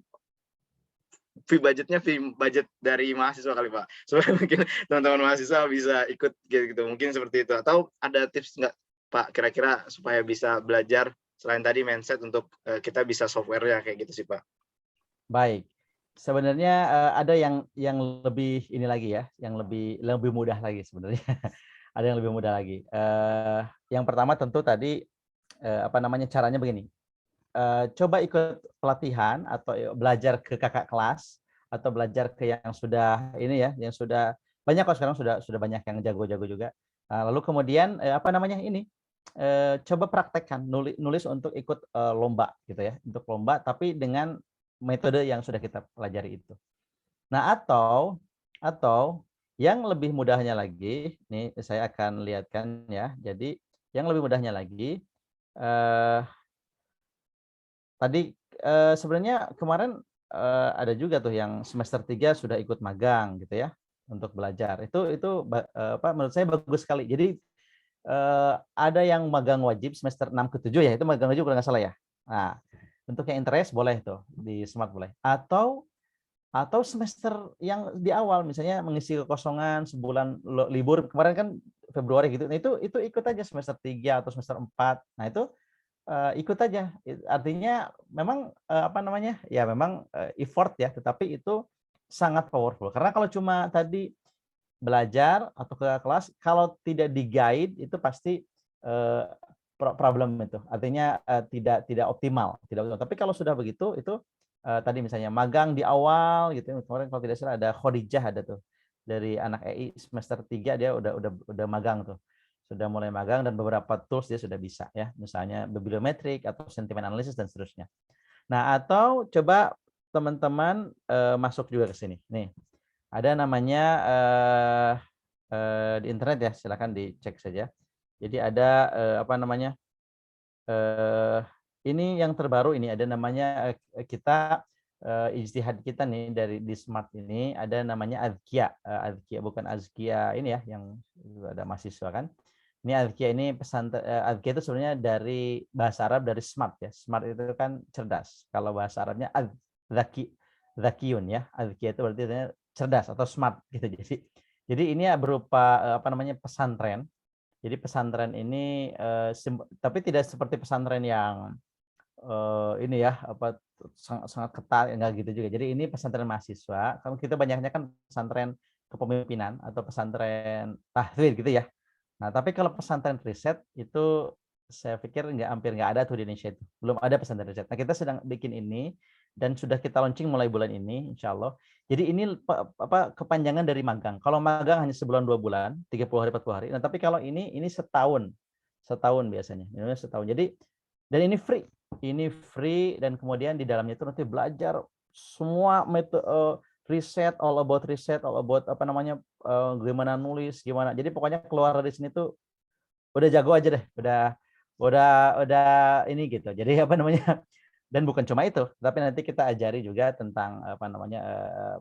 fee budget dari mahasiswa kali Pak, supaya mungkin teman-teman mahasiswa bisa ikut gitu. Mungkin seperti itu. Atau ada tips nggak Pak kira-kira supaya bisa belajar selain tadi mindset untuk kita bisa software-nya kayak gitu sih Pak? Baik. Sebenarnya ada yang lebih ini lagi ya, yang lebih mudah lagi sebenarnya. Ada yang lebih mudah lagi. Yang pertama tentu tadi apa namanya caranya begini. Coba ikut pelatihan atau belajar ke kakak kelas atau belajar ke yang sudah ini ya, yang sudah banyak kok sekarang sudah banyak yang jago-jago juga. Lalu kemudian apa namanya ini coba praktekkan nulis untuk ikut lomba gitu ya, untuk lomba tapi dengan metode yang sudah kita pelajari itu. Nah, atau yang lebih mudahnya lagi, nih saya akan lihatkan ya. Jadi yang lebih mudahnya lagi eh, tadi sebenarnya kemarin ada juga tuh yang semester 3 sudah ikut magang gitu ya untuk belajar. Itu apa menurut saya bagus sekali. Jadi ada yang magang wajib semester 6 ke 7 ya, itu magang wajib kalau nggak salah ya. Nah, untuk yang interest boleh tuh di Smart boleh. Atau semester yang di awal misalnya mengisi kekosongan sebulan libur kemarin kan Februari gitu. Nah, itu ikut aja semester 3 atau semester 4. Nah, itu ikut aja. Artinya memang apa namanya? Ya memang effort ya, tetapi itu sangat powerful. Karena kalau cuma tadi belajar atau ke kelas kalau tidak di-guide itu pasti problem itu. Artinya tidak optimal, tidak optimal. Tapi kalau sudah begitu itu tadi misalnya magang di awal gitu. Kemarin kalau tidak salah ada Khadijah ada tuh dari anak EI semester 3 dia udah magang tuh. Sudah mulai magang dan beberapa tools dia sudah bisa ya. Misalnya bibliometrik atau sentiment analysis dan seterusnya. Nah, atau coba teman-teman masuk juga ke sini. Nih, ada namanya di internet ya, silakan dicek saja. Jadi ada apa namanya? Ini yang terbaru ini ada namanya kita ijtihad kita nih dari di Smart ini ada namanya Azkia, Azkia bukan Azkia ini ya yang ada mahasiswa kan. Ini Azkia ini Azkia itu sebenarnya dari bahasa Arab dari smart ya. Smart itu kan cerdas. Kalau bahasa Arabnya Zaki, Zakiun ya. Azkia itu berarti cerdas atau smart gitu. Jadi ini berupa apa namanya pesantren. Jadi pesantren ini tapi tidak seperti pesantren yang ini ya apa sangat ketat enggak gitu juga. Jadi ini pesantren mahasiswa. Kalau kita banyaknya kan pesantren kepemimpinan atau pesantren tahfidz gitu ya. Nah, tapi kalau pesantren riset itu saya pikir hampir nggak ada tuh di Indonesia itu. Belum ada pesantren riset. Nah, kita sedang bikin ini dan sudah kita launching mulai bulan ini, insya Allah. Jadi ini apa kepanjangan dari magang. Kalau magang hanya sebulan 2 bulan, 30 hari 40 hari. Nah, tapi kalau ini setahun biasanya. Ini setahun. Jadi dan ini free dan kemudian di dalamnya itu nanti belajar semua metode riset, all about apa namanya gimana nulis, gimana. Jadi pokoknya keluar dari sini tuh udah jago aja deh, udah ini gitu. Jadi apa namanya? Dan bukan cuma itu, tapi nanti kita ajari juga tentang apa namanya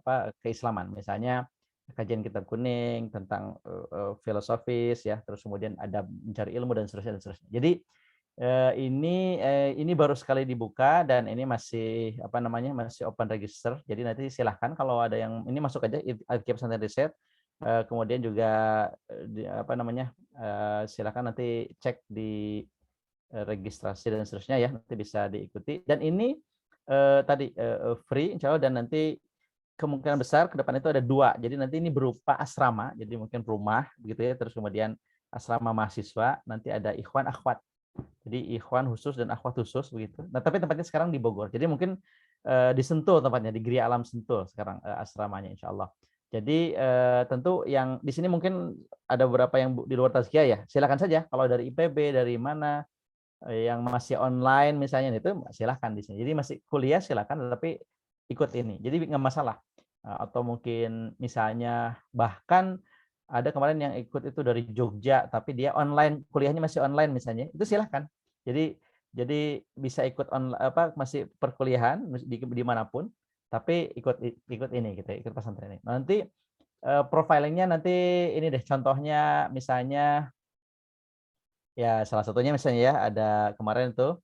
apa keislaman. Misalnya kajian kitab kuning tentang filosofis ya, terus kemudian ada mencari ilmu dan seterusnya dan seterusnya. Jadi ini baru sekali dibuka dan ini masih apa namanya masih open register. Jadi nanti silahkan kalau ada yang ini masuk aja Azkia Pesantren Riset. Kemudian juga apa namanya silahkan nanti cek di registrasi dan seterusnya ya nanti bisa diikuti. Dan ini tadi free insya Allah dan nanti kemungkinan besar ke depan itu ada 2. Jadi nanti ini berupa asrama, jadi mungkin rumah begitu ya. Terus kemudian asrama mahasiswa, nanti ada ikhwan akhwat. Jadi ikhwan khusus dan akhwat khusus begitu. Nah, tapi tempatnya sekarang di Bogor. Jadi mungkin di Sentul tempatnya di Gria Alam Sentul sekarang asramanya insya Allah. Jadi tentu yang di sini mungkin ada beberapa yang di luar Tazkiyah ya. Silakan saja kalau dari IPB dari mana yang masih online misalnya itu silakan di sini. Jadi masih kuliah silakan tapi ikut ini. Jadi nggak masalah. Atau mungkin misalnya bahkan ada kemarin yang ikut itu dari Jogja tapi dia online kuliahnya masih online misalnya itu silahkan jadi bisa ikut apa masih perkuliahan di manapun tapi ikut ini gitu ikut pesantren ini nanti profilingnya nanti ini deh contohnya misalnya ya salah satunya misalnya ya ada kemarin tuh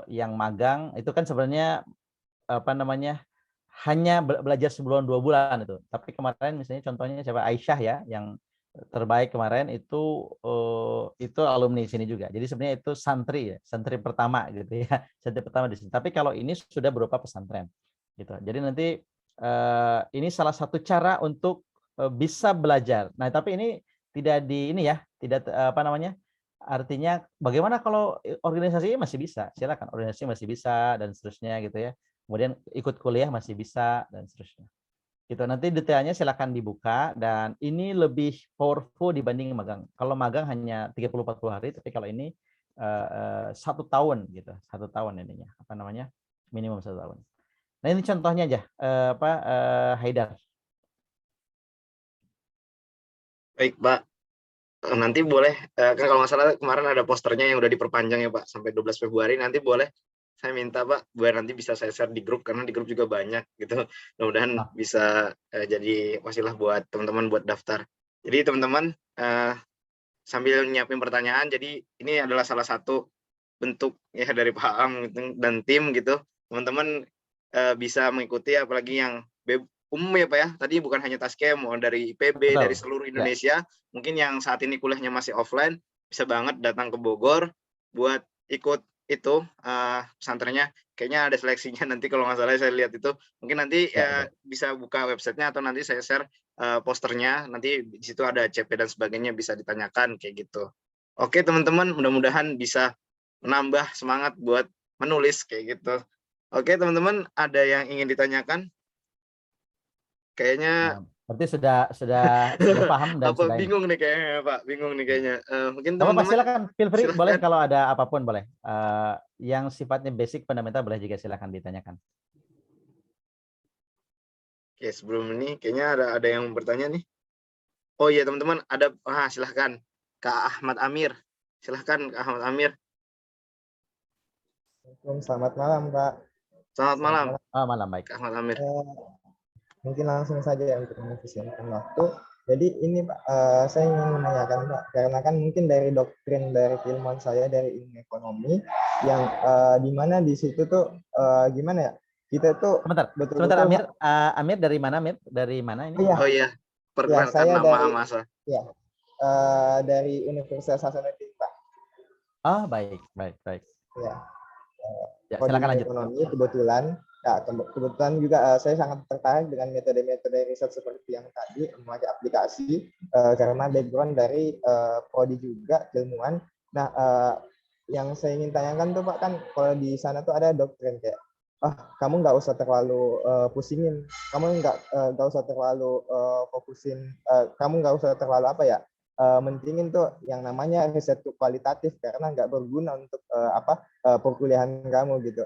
yang magang itu kan sebenarnya apa namanya hanya belajar sebulan 2 bulan itu. Tapi kemarin misalnya contohnya siapa Aisyah ya yang terbaik kemarin itu alumni sini juga. Jadi sebenarnya itu santri ya, santri pertama gitu ya, santri pertama di sini. Tapi kalau ini sudah berupa pesantren. gitu. Jadi nanti ini salah satu cara untuk bisa belajar. Nah, tapi ini tidak di ini ya, tidak apa namanya? Artinya bagaimana kalau organisasi masih bisa, silakan organisasi masih bisa dan seterusnya gitu ya. Kemudian ikut kuliah masih bisa dan seterusnya. Gitu. Nanti detailnya silakan dibuka dan ini lebih powerful dibanding magang. Kalau magang hanya 30-40 hari, tapi kalau ini 1 tahun gitu, 1 tahun ininya apa namanya minimum 1 tahun. Nah ini contohnya aja Haidar. Baik, Pak. Nanti boleh, kan kalau nggak salah kemarin ada posternya yang udah diperpanjang ya Pak, sampai 12 Februari, nanti boleh saya minta Pak, biar nanti bisa saya share di grup, karena di grup juga banyak gitu. Mudah-mudahan bisa jadi wasilah buat teman-teman buat daftar. Jadi teman-teman sambil nyiapin pertanyaan, jadi ini adalah salah satu bentuk ya dari Pak Am dan tim gitu. Teman-teman bisa mengikuti, apalagi yang umum ya Pak ya, tadi bukan hanya Taskem, mau dari IPB, Betul. dari seluruh Indonesia, mungkin yang saat ini kuliahnya masih offline, bisa banget datang ke Bogor buat ikut itu pesantrennya. Kayaknya ada seleksinya nanti kalau nggak salah saya lihat itu. Mungkin nanti bisa buka websitenya atau nanti saya share posternya, nanti di situ ada CP dan sebagainya, bisa ditanyakan kayak gitu. Oke teman-teman, mudah-mudahan bisa menambah semangat buat menulis kayak gitu. Oke teman-teman, ada yang ingin ditanyakan? Kayaknya berarti sudah paham dan apa sudah bingung nih kayaknya Pak, bingung nih kayaknya. Mungkin apa teman-teman silakan feel free, silahkan. boleh kalau ada apapun boleh. Yang sifatnya basic fundamental boleh juga silakan ditanyakan. Oke, sebelum ini kayaknya ada yang bertanya nih. Oh iya teman-teman, ada silahkan Kak Ahmad Amir. Silahkan Kak Ahmad Amir. Selamat malam Pak. Selamat malam. Malam baik. Kak Ahmad Amir. Mungkin langsung saja ya untuk mengefisienkan waktu. Jadi ini Pak, saya ingin menanyakan Pak, karena kan mungkin dari doktrin dari keilmuan saya dari ilmu ekonomi, yang dimana di situ tuh gimana ya, kita tuh sebentar Amir, Amir dari mana Amir? Dari mana ini? Oh iya, perkenalkan saya nama dari Amasa. Ya, dari Universitas Hasanuddin Pak. Baik. Ya, silakan lanjut. Ekonomi kebetulan. Ya, kebetulan juga saya sangat tertarik dengan metode-metode riset seperti yang tadi, memakai aplikasi, karena background dari prodi juga ilmuwan. Nah, yang saya ingin tanyakan tuh Pak, kan kalau di sana tuh ada doktrin kayak, kamu nggak usah terlalu pusingin, kamu nggak usah terlalu fokusin, kamu nggak usah terlalu mentingin tuh yang namanya riset kualitatif, karena nggak berguna untuk perkuliahan kamu gitu.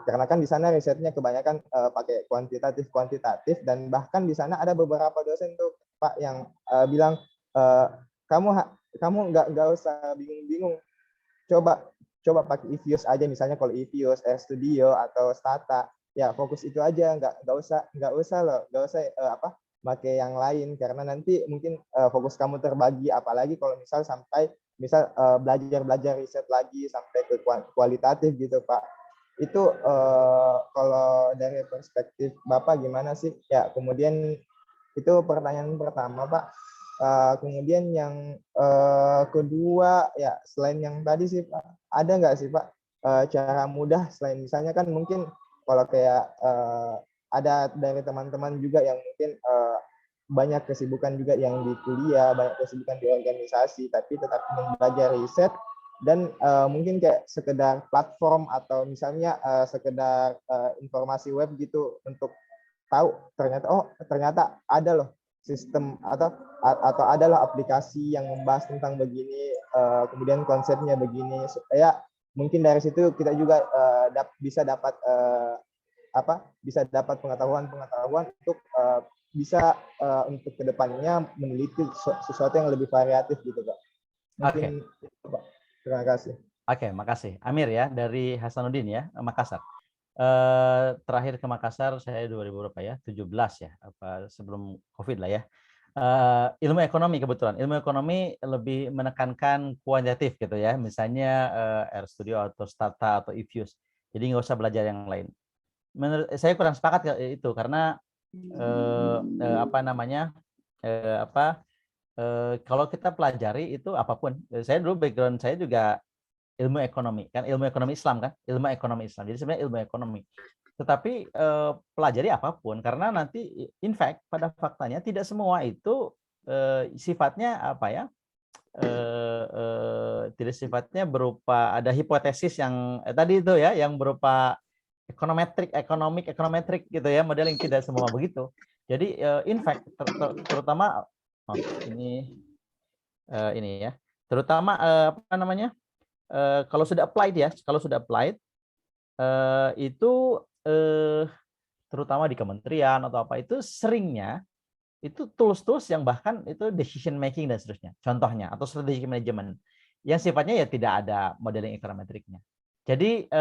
Karena kan di sana risetnya kebanyakan pakai kuantitatif, dan bahkan di sana ada beberapa dosen tuh Pak yang bilang kamu nggak usah bingung-bingung, coba pakai EVIUS aja, misalnya kalau EVIUS, RStudio atau Stata, ya fokus itu aja, nggak usah pakai yang lain, karena nanti mungkin fokus kamu terbagi, apalagi kalau sampai belajar riset lagi sampai ke kualitatif gitu Pak. Itu kalau dari perspektif Bapak gimana sih? Ya, kemudian itu pertanyaan pertama Pak. Kemudian yang kedua, ya selain yang tadi sih Pak, ada nggak sih Pak cara mudah, selain misalnya kan mungkin kalau kayak ada dari teman-teman juga yang mungkin banyak kesibukan juga yang di kuliah, banyak kesibukan di organisasi, tapi tetap ingin belajar riset, dan mungkin kayak sekedar platform atau misalnya sekedar informasi web gitu untuk tahu ternyata ada loh sistem atau adalah aplikasi yang membahas tentang begini, kemudian konsepnya begini, supaya mungkin dari situ kita juga bisa dapat pengetahuan untuk bisa untuk kedepannya meneliti sesuatu yang lebih variatif gitu Pak. Mungkin Pak. Terima kasih. Oke, makasih. Amir ya, dari Hasanuddin ya, Makassar. Terakhir ke Makassar saya 2000 berapa ya? 17 ya, sebelum Covid lah ya. Ilmu ekonomi kebetulan. Ilmu ekonomi lebih menekankan kuantitatif gitu ya. Misalnya RStudio atau Stata atau EVIUS. Jadi nggak usah belajar yang lain. Menurut saya kurang sepakat itu, karena kalau kita pelajari itu apapun. Saya dulu background saya juga ilmu ekonomi kan, ilmu ekonomi Islam kan, ilmu ekonomi Islam. Jadi sebenarnya ilmu ekonomi. Tetapi pelajari apapun, karena nanti in fact pada faktanya tidak semua itu sifatnya apa ya, tidak sifatnya berupa ada hipotesis yang tadi itu ya, yang berupa ekonometrik gitu ya, modeling, tidak semua begitu. Jadi in fact terutama ini ya, terutama apa namanya, kalau sudah applied ya, kalau sudah applied itu terutama di kementerian atau apa, itu seringnya itu tools-tools yang bahkan itu decision making dan seterusnya. Contohnya, atau strategic management yang sifatnya ya tidak ada modeling ekonometriknya. Jadi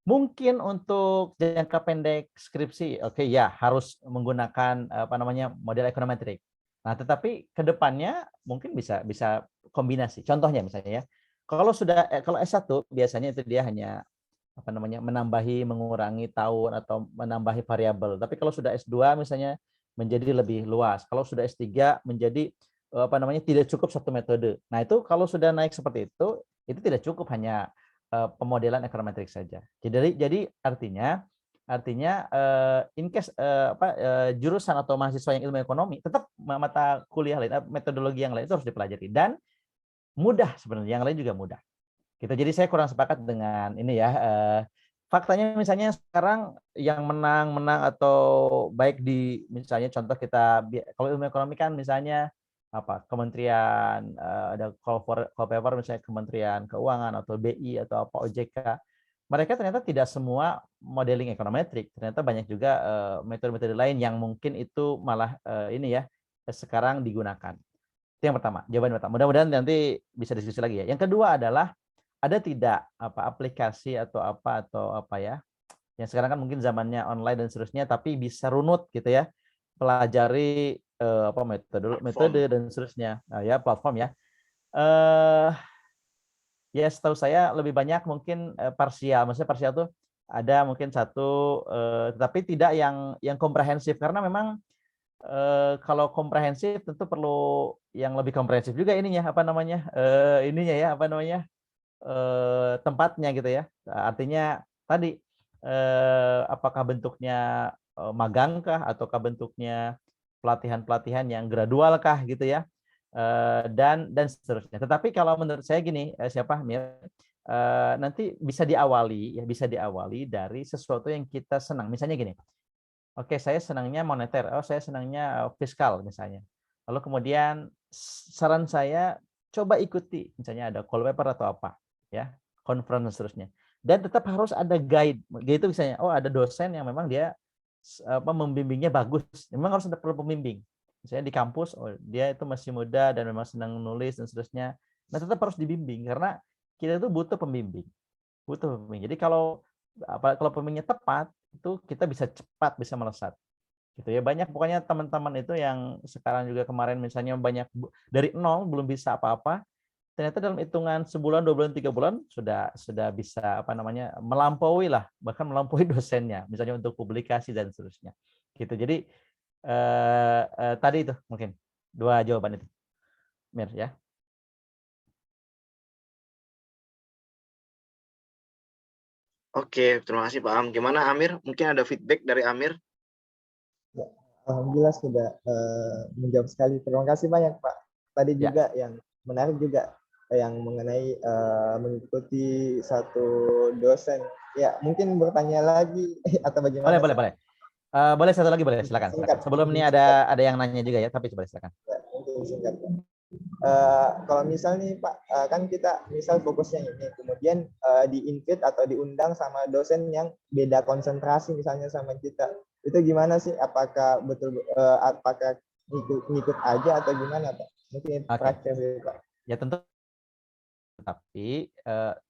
mungkin untuk jangka pendek skripsi, oke ya harus menggunakan apa namanya model ekonometrik. Nah, tetapi ke depannya mungkin bisa kombinasi. Contohnya misalnya ya, kalau sudah kalau S1 biasanya itu dia hanya apa namanya menambahi, mengurangi tahun atau menambahi variabel. Tapi kalau sudah S2 misalnya menjadi lebih luas. Kalau sudah S3 menjadi apa namanya tidak cukup satu metode. Nah, itu kalau sudah naik seperti itu tidak cukup hanya pemodelan ekonometrik saja. Jadi artinya in case jurusan atau mahasiswa yang ilmu ekonomi, tetap mata kuliah lain, metodologi yang lain itu harus dipelajari, dan mudah sebenarnya, yang lain juga mudah. Gitu. Jadi saya kurang sepakat dengan ini ya. Faktanya misalnya sekarang yang menang atau baik di misalnya contoh kita kalau ilmu ekonomi kan misalnya apa kementerian ada call paper misalnya Kementerian Keuangan atau BI atau apa OJK, mereka ternyata tidak semua modeling ekonometrik, ternyata banyak juga metode-metode lain yang mungkin itu malah ini ya sekarang digunakan. Itu yang pertama, jawaban pertama. Mudah-mudahan nanti bisa diskusi lagi ya. Yang kedua adalah ada tidak apa aplikasi atau apa ya, yang sekarang kan mungkin zamannya online dan seterusnya, tapi bisa runut gitu ya, pelajari apa metode dan seterusnya, ya platform ya. Ya setahu saya lebih banyak mungkin parsial, maksudnya parsial tuh ada mungkin satu, tapi tidak yang komprehensif, karena memang kalau komprehensif tentu perlu yang lebih komprehensif juga ininya apa namanya ininya ya apa namanya tempatnya gitu ya. Artinya tadi apakah bentuknya magangkah ataukah bentuknya pelatihan-pelatihan yang gradual kah gitu ya. Dan seterusnya. Tetapi kalau menurut saya gini, siapa Mir, nanti bisa diawali dari sesuatu yang kita senang. Misalnya gini. Oke, saya senangnya moneter. Oh, saya senangnya fiskal misalnya. Lalu kemudian saran saya coba ikuti misalnya ada call paper atau apa ya, conference dan seterusnya. Dan tetap harus ada guide. Gitu misalnya. Oh, ada dosen yang memang dia membimbingnya bagus. Memang harus ada perlu pembimbing. Misalnya di kampus, oh dia itu masih muda dan memang senang menulis dan seterusnya. Nah, tetap harus dibimbing karena kita itu butuh pembimbing. Jadi kalau pembimbingnya tepat, itu kita bisa cepat bisa melesat. Gitu ya. Banyak pokoknya teman-teman itu yang sekarang juga kemarin misalnya banyak dari nol belum bisa apa-apa, ternyata dalam hitungan sebulan, 2 bulan, 3 bulan sudah bisa apa namanya melampaui lah, bahkan melampaui dosennya misalnya untuk publikasi dan seterusnya. Gitu. Jadi tadi itu mungkin 2 jawaban itu. Mir ya. Oke, terima kasih Pak Am. Gimana Amir? Mungkin ada feedback dari Amir? Ya, alhamdulillah sudah menjawab sekali. Terima kasih banyak Pak. Tadi juga yang menarik juga yang mengenai mengikuti satu dosen. Ya, mungkin bertanya lagi atau bagaimana? Boleh. Boleh satu lagi, boleh silakan. Sebelum ini ada yang nanya juga ya, tapi boleh silakan. Ya, mungkin singkat. Kalau misal nih Pak, kan kita misal fokusnya ini, kemudian di-invite atau diundang sama dosen yang beda konsentrasi misalnya sama kita, itu gimana sih? Apakah betul apakah ngikut aja atau gimana Pak? Mungkin praktek sih Pak. Ya tentu. Tapi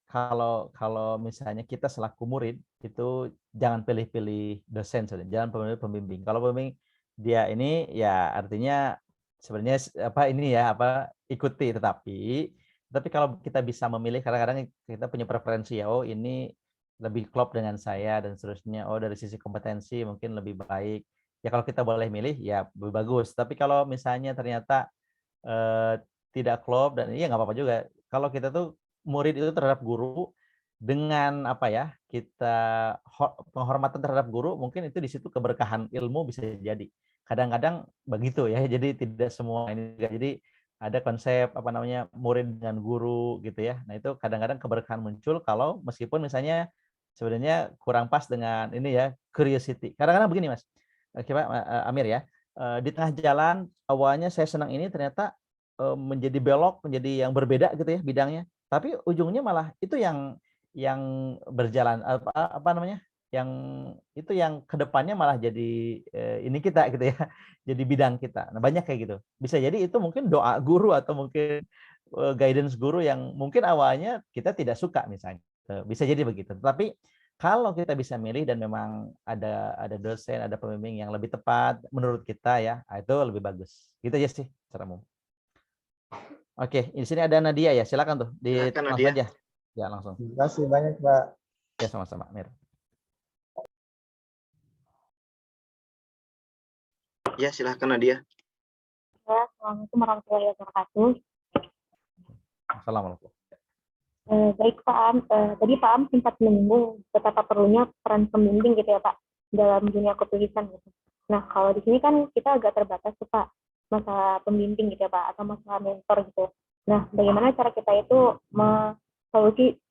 kalau misalnya kita selaku murid itu jangan pilih-pilih dosen saja, jangan pilih pembimbing. Kalau pembimbing dia ini ya artinya sebenarnya ikuti, tetapi kalau kita bisa memilih, kadang-kadang kita punya preferensi ya, oh ini lebih klop dengan saya dan seterusnya, oh dari sisi kompetensi mungkin lebih baik. Ya kalau kita boleh milih ya lebih bagus. Tapi kalau misalnya ternyata tidak klop dan iya nggak apa-apa juga. Kalau kita tuh murid itu terhadap guru dengan apa ya, kita penghormatan terhadap guru, mungkin itu di situ keberkahan ilmu bisa jadi. Kadang-kadang begitu ya, jadi tidak semua ini juga. Jadi ada konsep apa namanya murid dengan guru gitu ya. Nah itu kadang-kadang keberkahan muncul kalau meskipun misalnya sebenarnya kurang pas dengan ini ya curiosity. Kadang-kadang begini Mas, coba Amir ya, di tengah jalan awalnya saya senang ini ternyata menjadi belok menjadi yang berbeda gitu ya bidangnya. Tapi ujungnya malah itu yang berjalan apa namanya yang itu yang kedepannya malah jadi ini kita gitu ya jadi bidang kita. Nah banyak kayak gitu. Bisa jadi itu mungkin doa guru atau mungkin guidance guru yang mungkin awalnya kita tidak suka misalnya. Bisa jadi begitu. Tapi kalau kita bisa milih dan memang ada dosen, ada pembimbing yang lebih tepat menurut kita ya, itu lebih bagus. Gitu aja sih cara umum. Oke, di sini ada Nadia ya. Silakan tuh Silakan langsung Nadia. aja. Ya langsung. Terima kasih banyak, Pak. Ya sama-sama, Mir. Ya, silahkan Nadia. Ya, Assalamualaikum warahmatullahi wabarakatuh. Assalamualaikum. Baik Pak Am, tadi Pak Am sempat menyinggung betapa perlunya peran pembimbing gitu ya Pak dalam dunia ketulisan gitu. Nah kalau di sini kan kita agak terbatas tuh Pak masalah pembimbing gitu ya Pak atau masalah mentor gitu. Nah bagaimana cara kita itu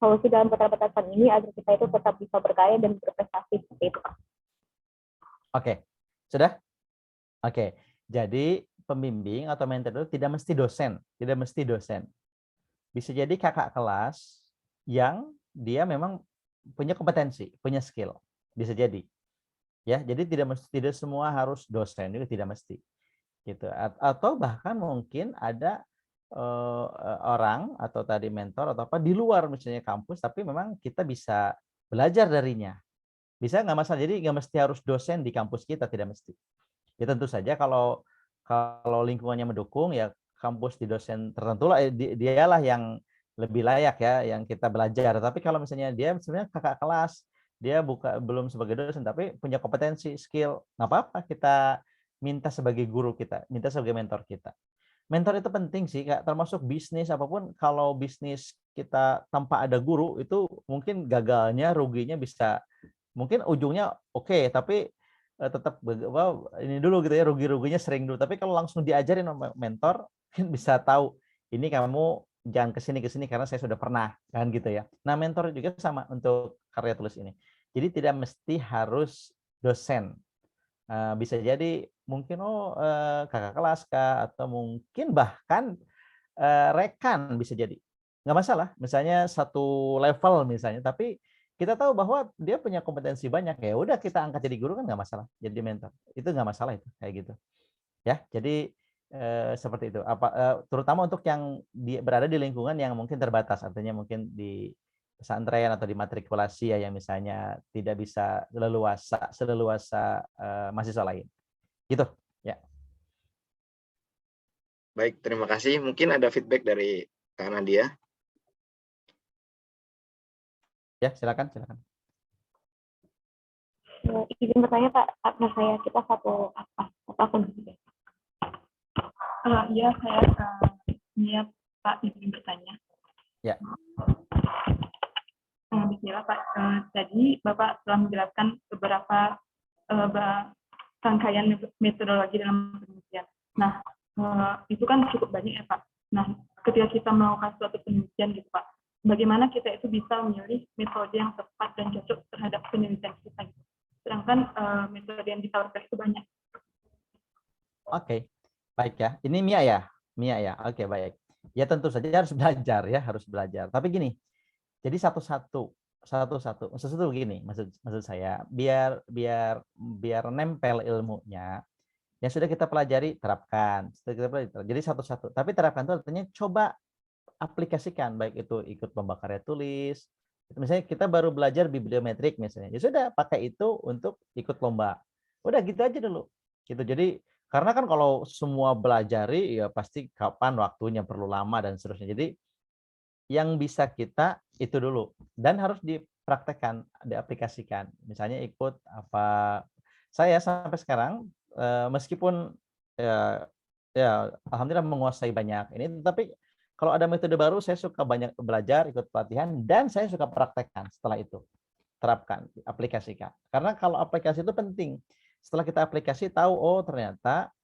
solusi dalam keterbatasan ini agar kita itu tetap bisa berkarya dan berprestasi seperti itu Pak. Oke, sudah? Oke, jadi pembimbing atau mentor itu tidak mesti dosen. Bisa jadi kakak kelas yang dia memang punya kompetensi, punya skill. Bisa jadi. Ya, jadi tidak semua harus dosen, itu tidak mesti. Gitu. Atau bahkan mungkin ada orang atau tadi mentor atau apa di luar misalnya kampus, tapi memang kita bisa belajar darinya. Bisa nggak masalah. Jadi nggak mesti harus dosen di kampus kita, tidak mesti. Ya tentu saja kalau lingkungannya mendukung ya kampus di dosen tertentu lah dialah yang lebih layak ya yang kita belajar. Tapi kalau misalnya dia sebenarnya kakak kelas, dia belum sebagai dosen tapi punya kompetensi, skill, nggak apa-apa kita minta sebagai guru kita, minta sebagai mentor kita. Mentor itu penting sih Kak, termasuk bisnis apapun. Kalau bisnis kita tanpa ada guru itu mungkin gagalnya, ruginya bisa mungkin ujungnya oke, tapi tetap ini dulu gitu ya, rugi-ruginya sering dulu. Tapi kalau langsung diajarin sama mentor kan bisa tahu ini kamu jangan kesini karena saya sudah pernah kan gitu ya. Nah mentor juga sama untuk karya tulis ini. Jadi tidak mesti harus dosen. Bisa jadi mungkin kakak kelas kah atau mungkin bahkan rekan bisa jadi. Nggak masalah, misalnya satu level misalnya, tapi kita tahu bahwa dia punya kompetensi banyak, ya udah kita angkat jadi guru kan nggak masalah, jadi mentor. Itu nggak masalah itu, kayak gitu. Ya, jadi seperti itu. Terutama untuk yang berada di lingkungan yang mungkin terbatas, artinya mungkin di pesantren atau di matrikulasi ya yang misalnya tidak bisa seleluasa mahasiswa lain. Gitu, ya. Baik, terima kasih. Mungkin ada feedback dari Kak Nadia. Ya, silakan. Izin bertanya Pak, mas saya kita satu akun gitu. Iya, saya niat Pak izin bertanya. Ya. Bismillah Pak. Tadi Bapak telah menjelaskan beberapa rangkaian metodologi dalam penelitian. Nah, itu kan cukup banyak ya Pak. Nah, ketika kita melakukan suatu penelitian gitu Pak, bagaimana kita itu bisa memilih metode yang tepat dan cocok terhadap penelitian kita gitu. Sedangkan metode yang ditawarkan itu banyak. Oke, baik ya. Ini Mia ya. Oke, baik. Ya tentu saja harus belajar. Tapi gini, jadi satu-satu begini, maksud saya, biar nempel ilmunya, yang sudah kita pelajari terapkan. Jadi satu-satu. Tapi terapkan itu artinya coba aplikasikan, baik itu ikut lomba karya tulis. Misalnya kita baru belajar bibliometrik misalnya, ya sudah pakai itu untuk ikut lomba. Udah gitu aja dulu. Gitu. Jadi karena kan kalau semua belajari ya pasti kapan waktunya, perlu lama dan seterusnya. Jadi yang bisa kita itu dulu dan harus dipraktekkan, diaplikasikan. Misalnya ikut apa, saya sampai sekarang meskipun ya alhamdulillah menguasai banyak ini, tapi kalau ada metode baru, saya suka banyak belajar, ikut pelatihan, dan saya suka praktekkan setelah itu. Terapkan, aplikasikan. Karena kalau aplikasi itu penting. Setelah kita aplikasi, tahu, oh ternyata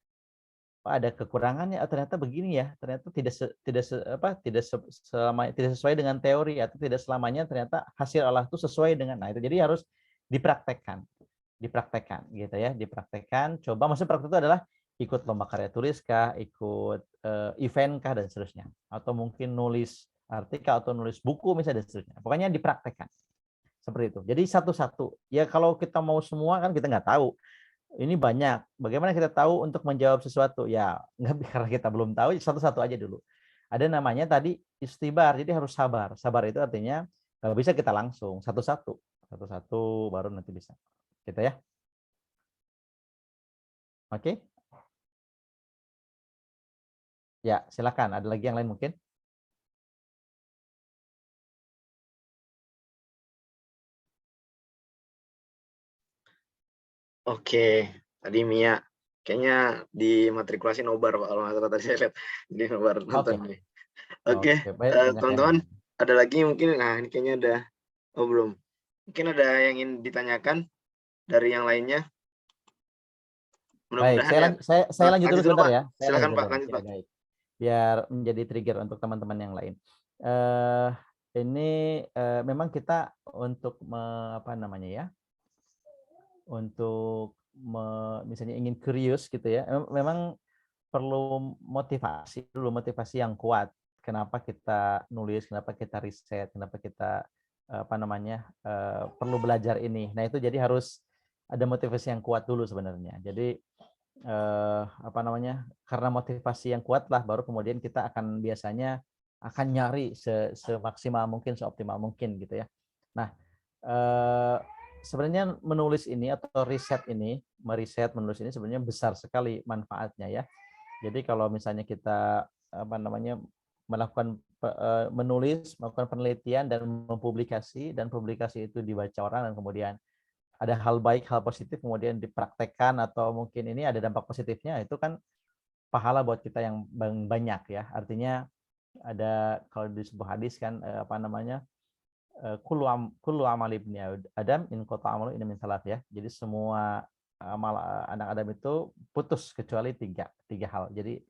ada kekurangannya, ternyata begini ya, ternyata tidak sesuai dengan teori, atau tidak selamanya ternyata hasil olah itu sesuai dengan, nah itu jadi harus dipraktekkan gitu ya, dipraktekkan. Coba, maksud praktek itu adalah ikut lomba karya tulis kah, ikut event kah, dan seterusnya, atau mungkin nulis artikel atau nulis buku misalnya, dan seterusnya. Pokoknya dipraktekkan seperti itu. Jadi satu-satu ya, kalau kita mau semua kan kita nggak tahu. Ini banyak. Bagaimana kita tahu untuk menjawab sesuatu? Ya, nggak, karena kita belum tahu, satu-satu aja dulu. Ada namanya tadi istibar, jadi harus sabar. Sabar itu artinya nggak bisa kita langsung, satu-satu. Satu-satu baru nanti bisa. Gitu ya. Oke? Ya, silakan. Ada lagi yang lain mungkin? Oke, tadi Mia kayaknya dimatrikulasi nobar Pak, kalau nggak salah tadi saya lihat di nobar nonton Oke. nih. Oke, Baik, banyak yang teman-teman, lain. ada lagi mungkin? Nah, ini kayaknya ada. Oh, belum. Mungkin ada yang ingin ditanyakan dari yang lainnya. Baik, Mudah-mudahan ya. saya lanjut dulu sebentar Pak. ya. Saya Silakan lanjut Pak, dulu. lanjut Ya, Pak. baik. Biar menjadi trigger untuk teman-teman yang lain. Ini memang kita untuk apa namanya ya? Untuk misalnya ingin curious gitu ya. Memang perlu motivasi dulu, motivasi yang kuat. Kenapa kita nulis, kenapa kita riset, kenapa kita apa namanya perlu belajar ini. Nah itu jadi harus ada motivasi yang kuat dulu sebenarnya. Jadi apa namanya, karena motivasi yang kuat lah, baru kemudian kita akan biasanya akan nyari semaksimal mungkin, seoptimal mungkin gitu ya. Nah sebenarnya menulis ini atau riset ini, menulis ini sebenarnya besar sekali manfaatnya ya. Jadi kalau misalnya kita apa namanya melakukan menulis, melakukan penelitian dan mempublikasi, dan publikasi itu dibaca orang, dan kemudian ada hal baik, hal positif, kemudian dipraktekkan atau mungkin ini ada dampak positifnya, itu kan pahala buat kita yang banyak ya. Artinya ada, kalau di sebuah hadis kan apa namanya, kullu amal ibni Adam in qata amalu in min salat ya. Jadi semua amal anak Adam itu putus kecuali tiga hal. Jadi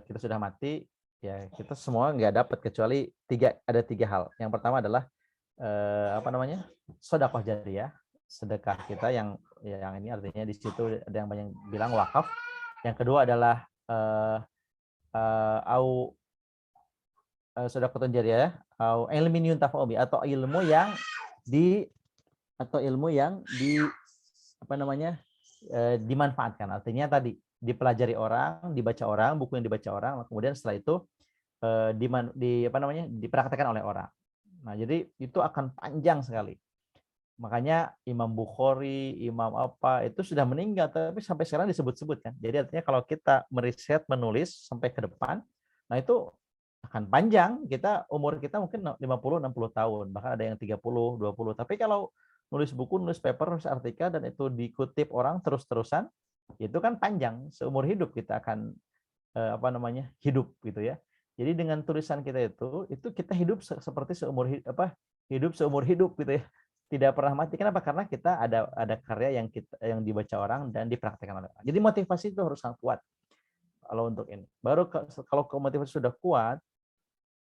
kita sudah mati ya, kita semua nggak dapat kecuali ada tiga hal. Yang pertama adalah apa namanya, sedekah jariyah, sedekah kita yang ini artinya di situ ada yang banyak bilang wakaf. Yang kedua adalah sedekah jariyah au ilmin yuntafa'u bi, atau ilmu yang di apa namanya dimanfaatkan. Artinya tadi dipelajari orang, dibaca orang, buku yang dibaca orang, kemudian setelah itu apa namanya dipraktekkan oleh orang. Nah, jadi itu akan panjang sekali. Makanya Imam Bukhari, Imam apa itu sudah meninggal, tapi sampai sekarang disebut-sebut kan. Jadi artinya kalau kita meriset, menulis sampai ke depan, nah itu akan panjang. Umur kita mungkin 50-60 tahun, bahkan ada yang 30-20. Tapi kalau nulis buku, nulis paper, nulis artikel, dan itu dikutip orang terus-terusan, itu kan panjang. Seumur hidup kita akan apa namanya hidup gitu ya. Jadi dengan tulisan kita itu kita hidup seperti hidup seumur hidup gitu ya. Tidak pernah mati. Kenapa? Karena kita ada karya yang dibaca orang dan dipraktekkan oleh orang. Jadi motivasi itu harus sangat kuat kalau untuk ini. Baru kalau motivasi sudah kuat,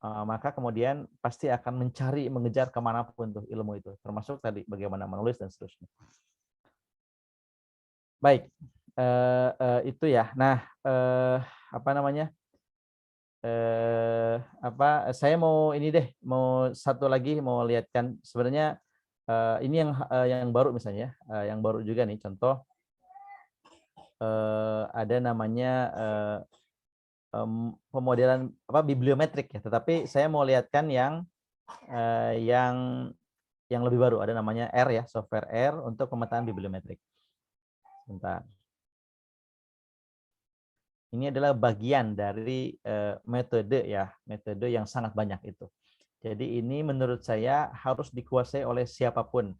maka kemudian pasti akan mengejar kemanapun tuh ilmu itu, termasuk tadi bagaimana menulis dan seterusnya. Baik, itu ya. Nah, apa namanya? Saya mau ini deh, mau satu lagi mau lihatkan sebenarnya. Ini yang baru misalnya, yang baru juga nih contoh, ada namanya pemodelan bibliometrik ya. Tetapi saya mau lihatkan yang lebih baru, ada namanya R ya, software R untuk pemetaan bibliometrik. Bentar. Ini adalah bagian dari metode yang sangat banyak itu. Jadi ini menurut saya harus dikuasai oleh siapapun,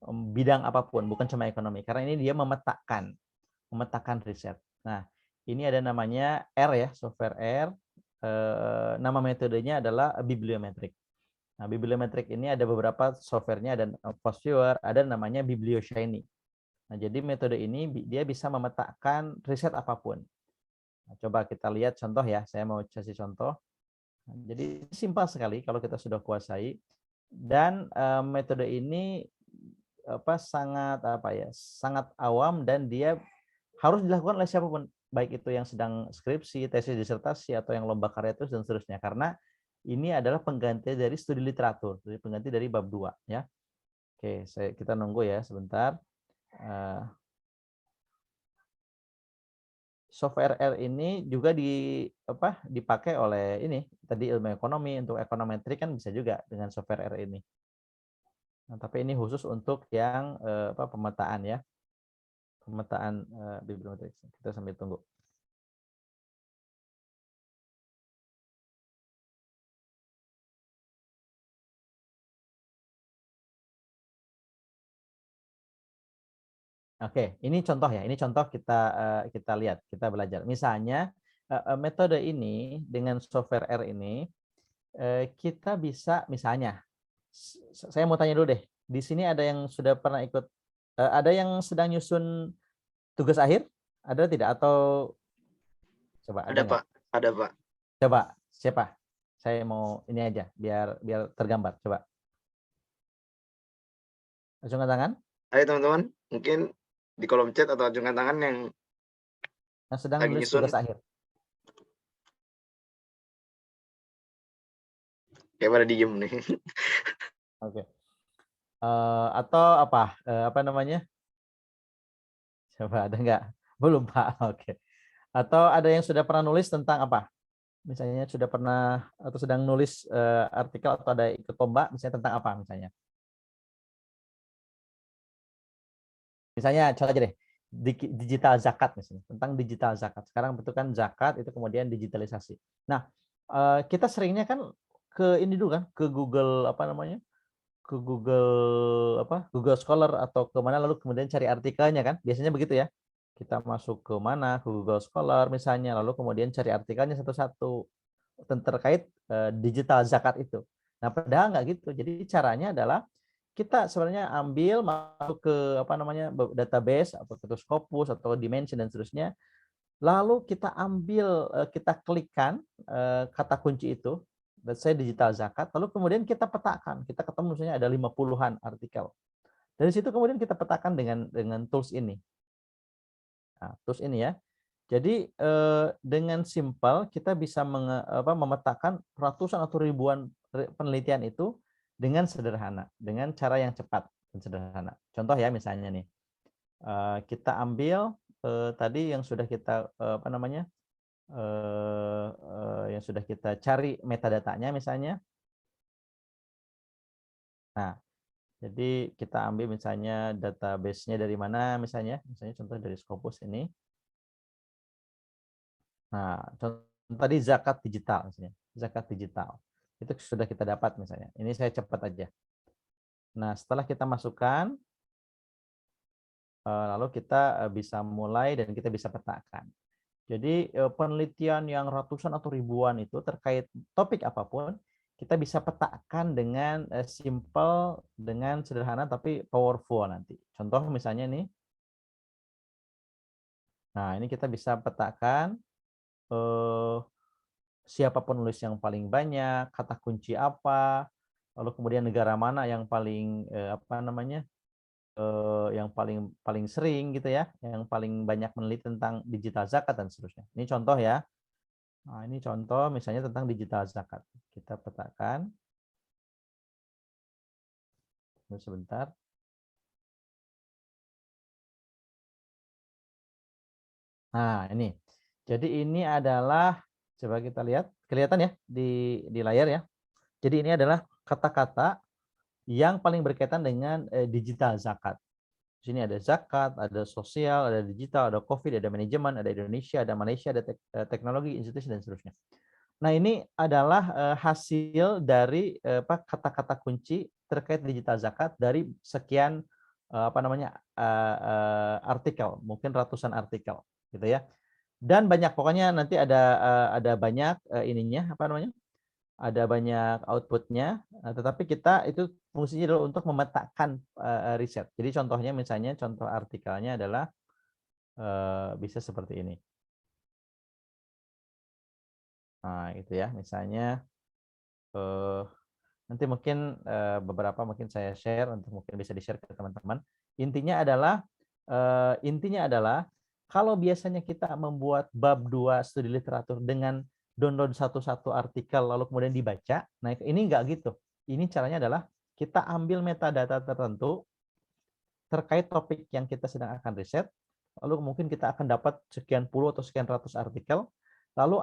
bidang apapun, bukan cuma ekonomi. Karena ini dia memetakan riset. Nah, ini ada namanya R ya, software R, nama metodenya adalah bibliometrik. Nah, bibliometrik ini ada beberapa softwarenya, ada Postviewer, ada namanya BiblioShiny. Nah, jadi metode ini dia bisa memetakan riset apapun. Nah, coba kita lihat contoh ya, saya mau kasih contoh. Nah, jadi simpel sekali kalau kita sudah kuasai, dan metode ini sangat awam, dan dia harus dilakukan oleh siapapun, baik itu yang sedang skripsi, tesis disertasi, atau yang lomba karya terus dan seterusnya, karena ini adalah pengganti dari studi literatur, jadi pengganti dari bab 2 ya. Oke, kita nunggu ya sebentar. Software R ini juga dipakai oleh ini tadi ilmu ekonomi, untuk ekonometri kan bisa juga dengan software R ini. Nah, tapi ini khusus untuk yang pemetaan ya. Pemetaan bibliometrik. Kita sambil tunggu. Oke, ini contoh ya. Ini contoh kita lihat, kita belajar. Misalnya metode ini dengan software R ini kita bisa misalnya, saya mau tanya dulu deh. Di sini ada yang sudah pernah ikut, ada yang sedang nyusun tugas akhir? Ada tidak? Atau coba ada nggak? Pak, ada Pak. Coba siapa? Saya mau ini aja biar tergambar. Coba. Acungkan tangan. Ayo teman-teman, mungkin di kolom chat atau acungkan tangan yang sedang lagi menulis nyusun tugas akhir. kayak pada diem nih. Oke. Atau apa namanya? Coba ada nggak? Belum Pak. Oke. Atau ada yang sudah pernah nulis tentang apa? Misalnya sudah pernah atau sedang nulis artikel atau ada ikut lomba, misalnya tentang apa misalnya? Misalnya contoh aja deh, digital zakat misalnya, tentang digital zakat. Sekarang betul kan zakat itu kemudian digitalisasi. Nah, kita seringnya kan ke ini dulu kan, ke Google ke Google Scholar atau kemana, lalu kemudian cari artikelnya kan, biasanya begitu ya. Kita masuk ke mana, ke Google Scholar misalnya, lalu kemudian cari artikelnya satu-satu terkait digital zakat itu. Nah, padahal nggak gitu. Jadi caranya adalah kita sebenarnya masuk ke database atau ke Scopus atau Dimension dan seterusnya. Lalu kita kita klikkan kata kunci itu, saya digital zakat, lalu kemudian kita petakan. Kita ketemu misalnya ada 50-an artikel. Dari situ kemudian kita petakan dengan tools ini. Nah, tools ini ya. Jadi dengan simpel kita bisa memetakan ratusan atau ribuan penelitian itu dengan sederhana, dengan cara yang cepat dan sederhana. Contoh ya misalnya nih, kita ambil tadi yang sudah kita yang sudah kita cari metadatanya misalnya. Nah, jadi kita ambil misalnya database-nya dari mana misalnya contoh dari Scopus ini. Nah, contoh tadi zakat digital misalnya, zakat digital. Itu sudah kita dapat misalnya. Ini saya cepat aja. Nah, setelah kita masukkan, lalu kita bisa mulai dan kita bisa petakan. Jadi penelitian yang ratusan atau ribuan itu terkait topik apapun, kita bisa petakan dengan simple, dengan sederhana tapi powerful nanti. Contoh misalnya nih. Nah, ini kita bisa petakan siapa penulis yang paling banyak, kata kunci apa, lalu kemudian negara mana yang paling yang paling sering gitu ya, yang paling banyak meneliti tentang digital zakat dan seterusnya. Ini contoh ya. Nah, ini contoh misalnya tentang digital zakat. Kita petakan. Sebentar. Nah, ini. Jadi ini adalah, coba kita lihat, kelihatan ya di layar ya. Jadi ini adalah kata-kata yang paling berkaitan dengan digital zakat. Di sini ada zakat, ada sosial, ada digital, ada COVID, ada manajemen, ada Indonesia, ada Malaysia, ada teknologi, institusi, dan seterusnya. Nah, ini adalah hasil dari kata-kata kunci terkait digital zakat dari sekian artikel, mungkin ratusan artikel, gitu ya. Dan banyak, pokoknya nanti ada banyak ininya, apa namanya? Ada banyak outputnya, tetapi kita itu fungsinya adalah untuk memetakan riset. Jadi contohnya misalnya contoh artikelnya adalah bisa seperti ini. Nah, itu ya, misalnya nanti mungkin beberapa mungkin saya share untuk mungkin bisa di-share ke teman-teman. Intinya adalah kalau biasanya kita membuat bab 2 studi literatur dengan download satu-satu artikel lalu kemudian dibaca, nah ini enggak gitu. Ini caranya adalah kita ambil metadata tertentu terkait topik yang kita sedang akan riset, lalu mungkin kita akan dapat sekian puluh atau sekian ratus artikel, lalu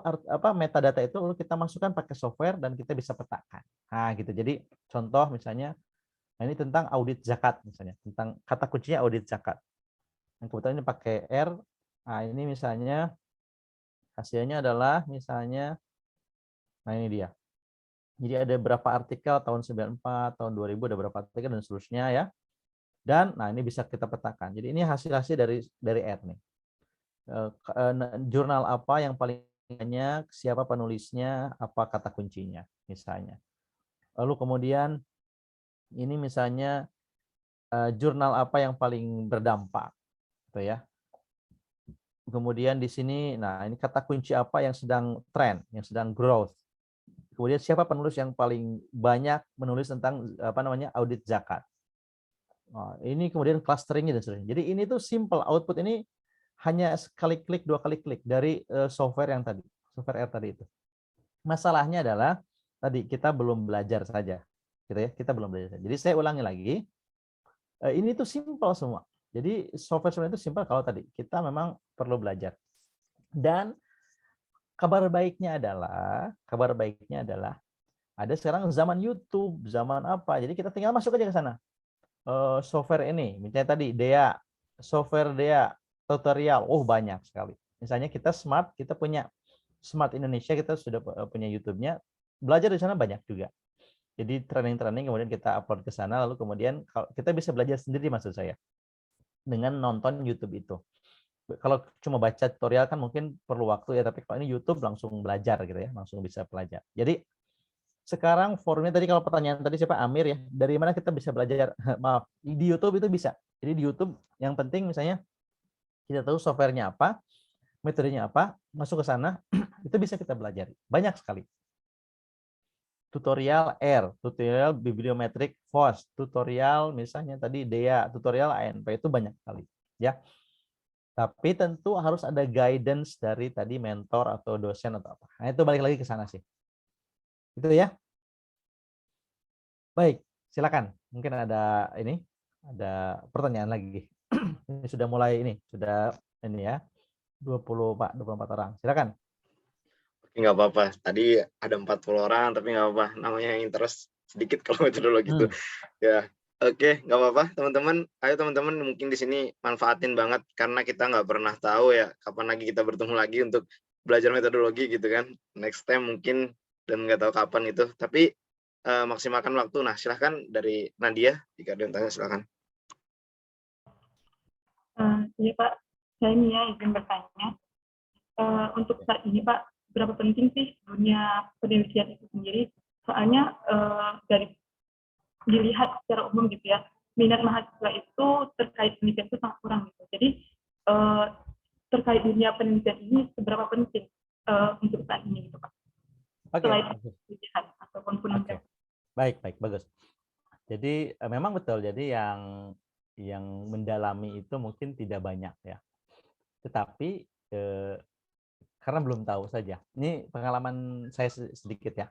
metadata itu lalu kita masukkan pakai software dan kita bisa petakan. Nah, gitu. Jadi contoh misalnya, nah ini tentang audit zakat misalnya, tentang kata kuncinya audit zakat. Yang kebetulan ini pakai R. Nah, ini misalnya hasilnya adalah misalnya, nah ini dia. Jadi ada berapa artikel tahun 94, tahun 2000 ada berapa artikel dan seterusnya ya. Dan nah ini bisa kita petakan. Jadi ini hasil-hasil dari R nih. Jurnal apa yang paling banyak, siapa penulisnya, apa kata kuncinya misalnya. Lalu kemudian ini misalnya jurnal apa yang paling berdampak, gitu ya. Kemudian di sini, nah ini kata kunci apa yang sedang trend, yang sedang growth. Kemudian siapa penulis yang paling banyak menulis tentang apa namanya audit zakat. Nah, ini kemudian clusteringnya dan sebagainya. Jadi ini tuh simple, output ini hanya sekali klik, 2 kali klik dari software yang tadi, software R tadi itu. Masalahnya adalah tadi kita belum belajar saja, gitu ya. Kita belum belajar saja. Jadi saya ulangi lagi, ini tuh simple semua. Jadi software sebenarnya itu simple kalau tadi kita memang perlu belajar. Dan kabar baiknya adalah ada sekarang zaman YouTube, zaman apa. Jadi kita tinggal masuk aja ke sana. Software ini, misalnya tadi DEA, software DEA, tutorial, banyak sekali. Misalnya kita smart, kita punya Smart Indonesia, kita sudah punya YouTube-nya, belajar di sana banyak juga. Jadi training-training kemudian kita upload ke sana, lalu kemudian kita bisa belajar sendiri maksud saya, dengan nonton YouTube itu. Kalau cuma baca tutorial kan mungkin perlu waktu ya, tapi kalau ini YouTube langsung belajar gitu ya, langsung bisa belajar. Jadi sekarang forumnya tadi kalau pertanyaan tadi siapa Amir ya, dari mana kita bisa belajar? Maaf, di YouTube itu bisa. Jadi di YouTube yang penting misalnya kita tahu softwarenya apa, metodenya apa, masuk ke sana, itu bisa kita belajar. Banyak sekali. Tutorial R, tutorial bibliometrik FOSS, tutorial misalnya tadi DEA, tutorial ANP itu banyak sekali. Ya. Tapi tentu harus ada guidance dari tadi mentor atau dosen atau apa. Nah, itu balik lagi ke sana sih. Itu ya. Baik, silakan. Mungkin ada pertanyaan lagi. Ini sudah mulai sudah ya. 24 orang. Silakan. Nggak apa-apa. Tadi ada 40 orang, tapi nggak apa-apa. Namanya yang interest sedikit kalau metodologi itu. Ya, oke, nggak apa-apa, teman-teman. Ayo teman-teman, mungkin di sini manfaatin banget karena kita nggak pernah tahu ya kapan lagi kita bertemu lagi untuk belajar metodologi gitu kan. Next time mungkin, dan nggak tahu kapan itu. Tapi maksimalkan waktu. Nah, silahkan dari Nadia, jika ada yang tanya silahkan. Iya Pak, saya Nia izin bertanya. Untuk saat ini Pak, berapa penting sih dunia penelitian itu sendiri? Soalnya dari dilihat secara umum gitu ya, minat mahasiswa itu terkait penelitian itu sangat kurang gitu. Jadi terkait dunia penelitian ini seberapa penting untuk saat ini gitu Pak? Selain penelitian ataupun penelitian. Baik, bagus. Jadi memang betul. Jadi yang mendalami itu mungkin tidak banyak ya. Tetapi karena belum tahu saja. Ini pengalaman saya sedikit ya.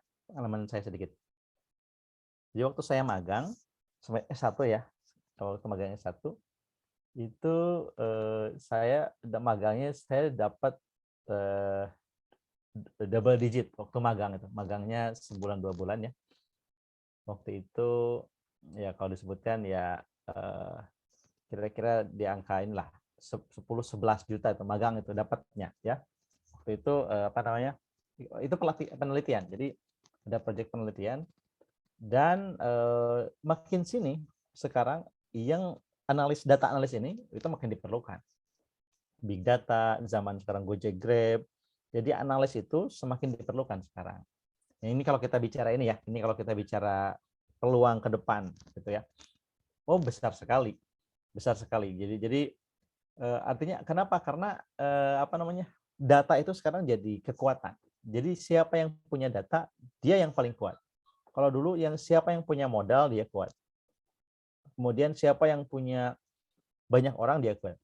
Jadi waktu saya magang sampai S1 ya. Waktu magangnya S1 itu saya magangnya saya dapat double digit waktu magang itu. Magangnya sebulan 2 bulan ya. Waktu itu ya kalau disebutkan ya kira-kira diangkain lah 10-11 juta itu magang itu dapatnya ya. Waktu itu itu penelitian. Jadi ada proyek penelitian dan makin sini sekarang yang data analis ini itu makin diperlukan. big data, zaman sekarang Gojek, Grab. Jadi analis itu semakin diperlukan sekarang. Nah, ini kalau kita bicara ini ya, ini kalau kita bicara peluang ke depan gitu ya. Oh, besar sekali. Besar sekali. Jadi artinya kenapa? Karena apa namanya? Data itu sekarang jadi kekuatan. Jadi siapa yang punya data, dia yang paling kuat. Kalau dulu yang siapa yang punya modal, dia kuat. Kemudian siapa yang punya banyak orang, dia kuat.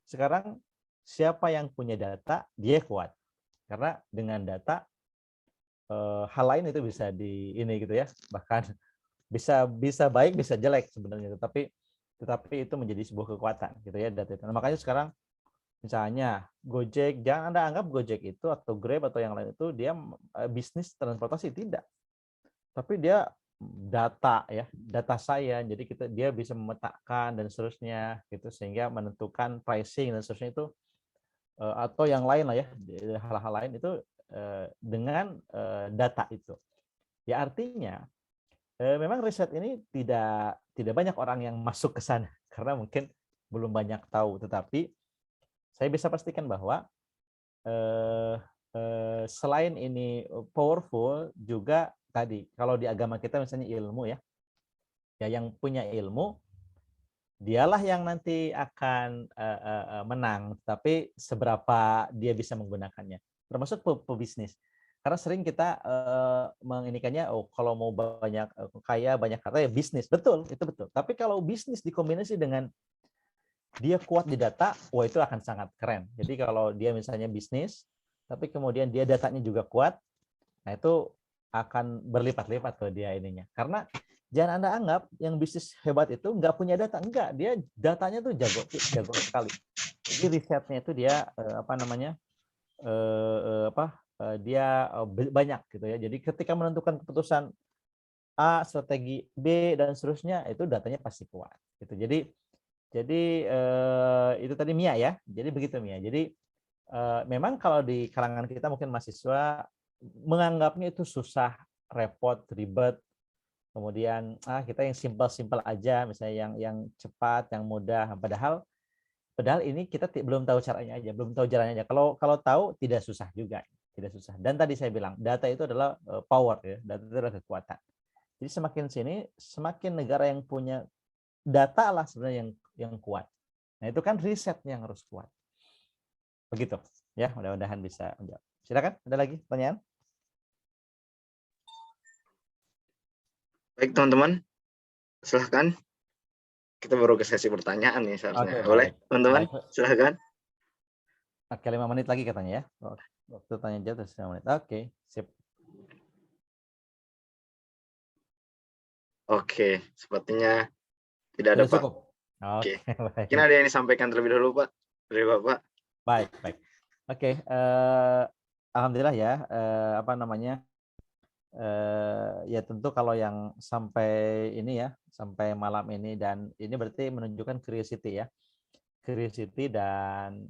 Sekarang siapa yang punya data, dia kuat. Karena dengan data hal lain itu bisa di ini gitu ya. Bahkan bisa baik, bisa jelek sebenarnya, tetapi itu menjadi sebuah kekuatan gitu ya data itu. Nah, makanya sekarang misalnya Gojek, jangan Anda anggap Gojek itu atau Grab atau yang lain itu dia bisnis transportasi, tidak. Tapi dia data ya, data saya. Jadi dia bisa memetakan dan seterusnya gitu sehingga menentukan pricing dan seterusnya itu atau yang lain lah ya, hal-hal lain itu dengan data itu. Ya artinya memang riset ini tidak banyak orang yang masuk ke sana karena mungkin belum banyak tahu, tetapi saya bisa pastikan bahwa selain ini powerful juga tadi kalau di agama kita misalnya ilmu ya yang punya ilmu dialah yang nanti akan menang, tapi seberapa dia bisa menggunakannya, termasuk pebisnis. Karena sering kita menginikannya, oh kalau mau banyak kaya, banyak harta ya bisnis, betul, itu betul. Tapi kalau bisnis dikombinasi dengan dia kuat di data, wah itu akan sangat keren. Jadi kalau dia misalnya bisnis, tapi kemudian dia datanya juga kuat, nah itu akan berlipat-lipat tuh dia ininya. Karena jangan Anda anggap yang bisnis hebat itu nggak punya data, enggak, dia datanya tuh jago sekali. Jadi risetnya itu dia dia banyak gitu ya. Jadi ketika menentukan keputusan A, strategi B dan seterusnya itu datanya pasti kuat gitu. Jadi itu tadi Mia ya. Jadi begitu Mia. Jadi memang kalau di kalangan kita mungkin mahasiswa menganggapnya itu susah, repot, ribet. Kemudian kita yang simpel-simpel aja, misalnya yang cepat, yang mudah. Padahal ini kita belum tahu caranya aja, belum tahu jalannya aja. Kalau tahu tidak susah juga, tidak susah. Dan tadi saya bilang data itu adalah power ya, data itu adalah kekuatan. Jadi semakin sini, semakin negara yang punya data lah sebenarnya yang kuat. Nah itu kan risetnya yang harus kuat. Begitu ya, mudah-mudahan bisa menjawab. Silakan, ada lagi pertanyaan? Baik teman-teman, silahkan. Kita baru ke sesi pertanyaan nih seharusnya. Oke, Boleh baik. teman-teman, Baik. silahkan. Oke, 5 menit lagi katanya ya. Waktu tanya jawab 5 menit. Oke, sip. Oke, sepertinya tidak ada Sudah Pak. cukup. Oke, baik. Mungkin ada yang disampaikan terlebih dahulu Pak dari Bapak. Baik. Oke, alhamdulillah ya, ya tentu kalau yang sampai ini ya, sampai malam ini dan ini berarti menunjukkan curiosity ya. Curiosity dan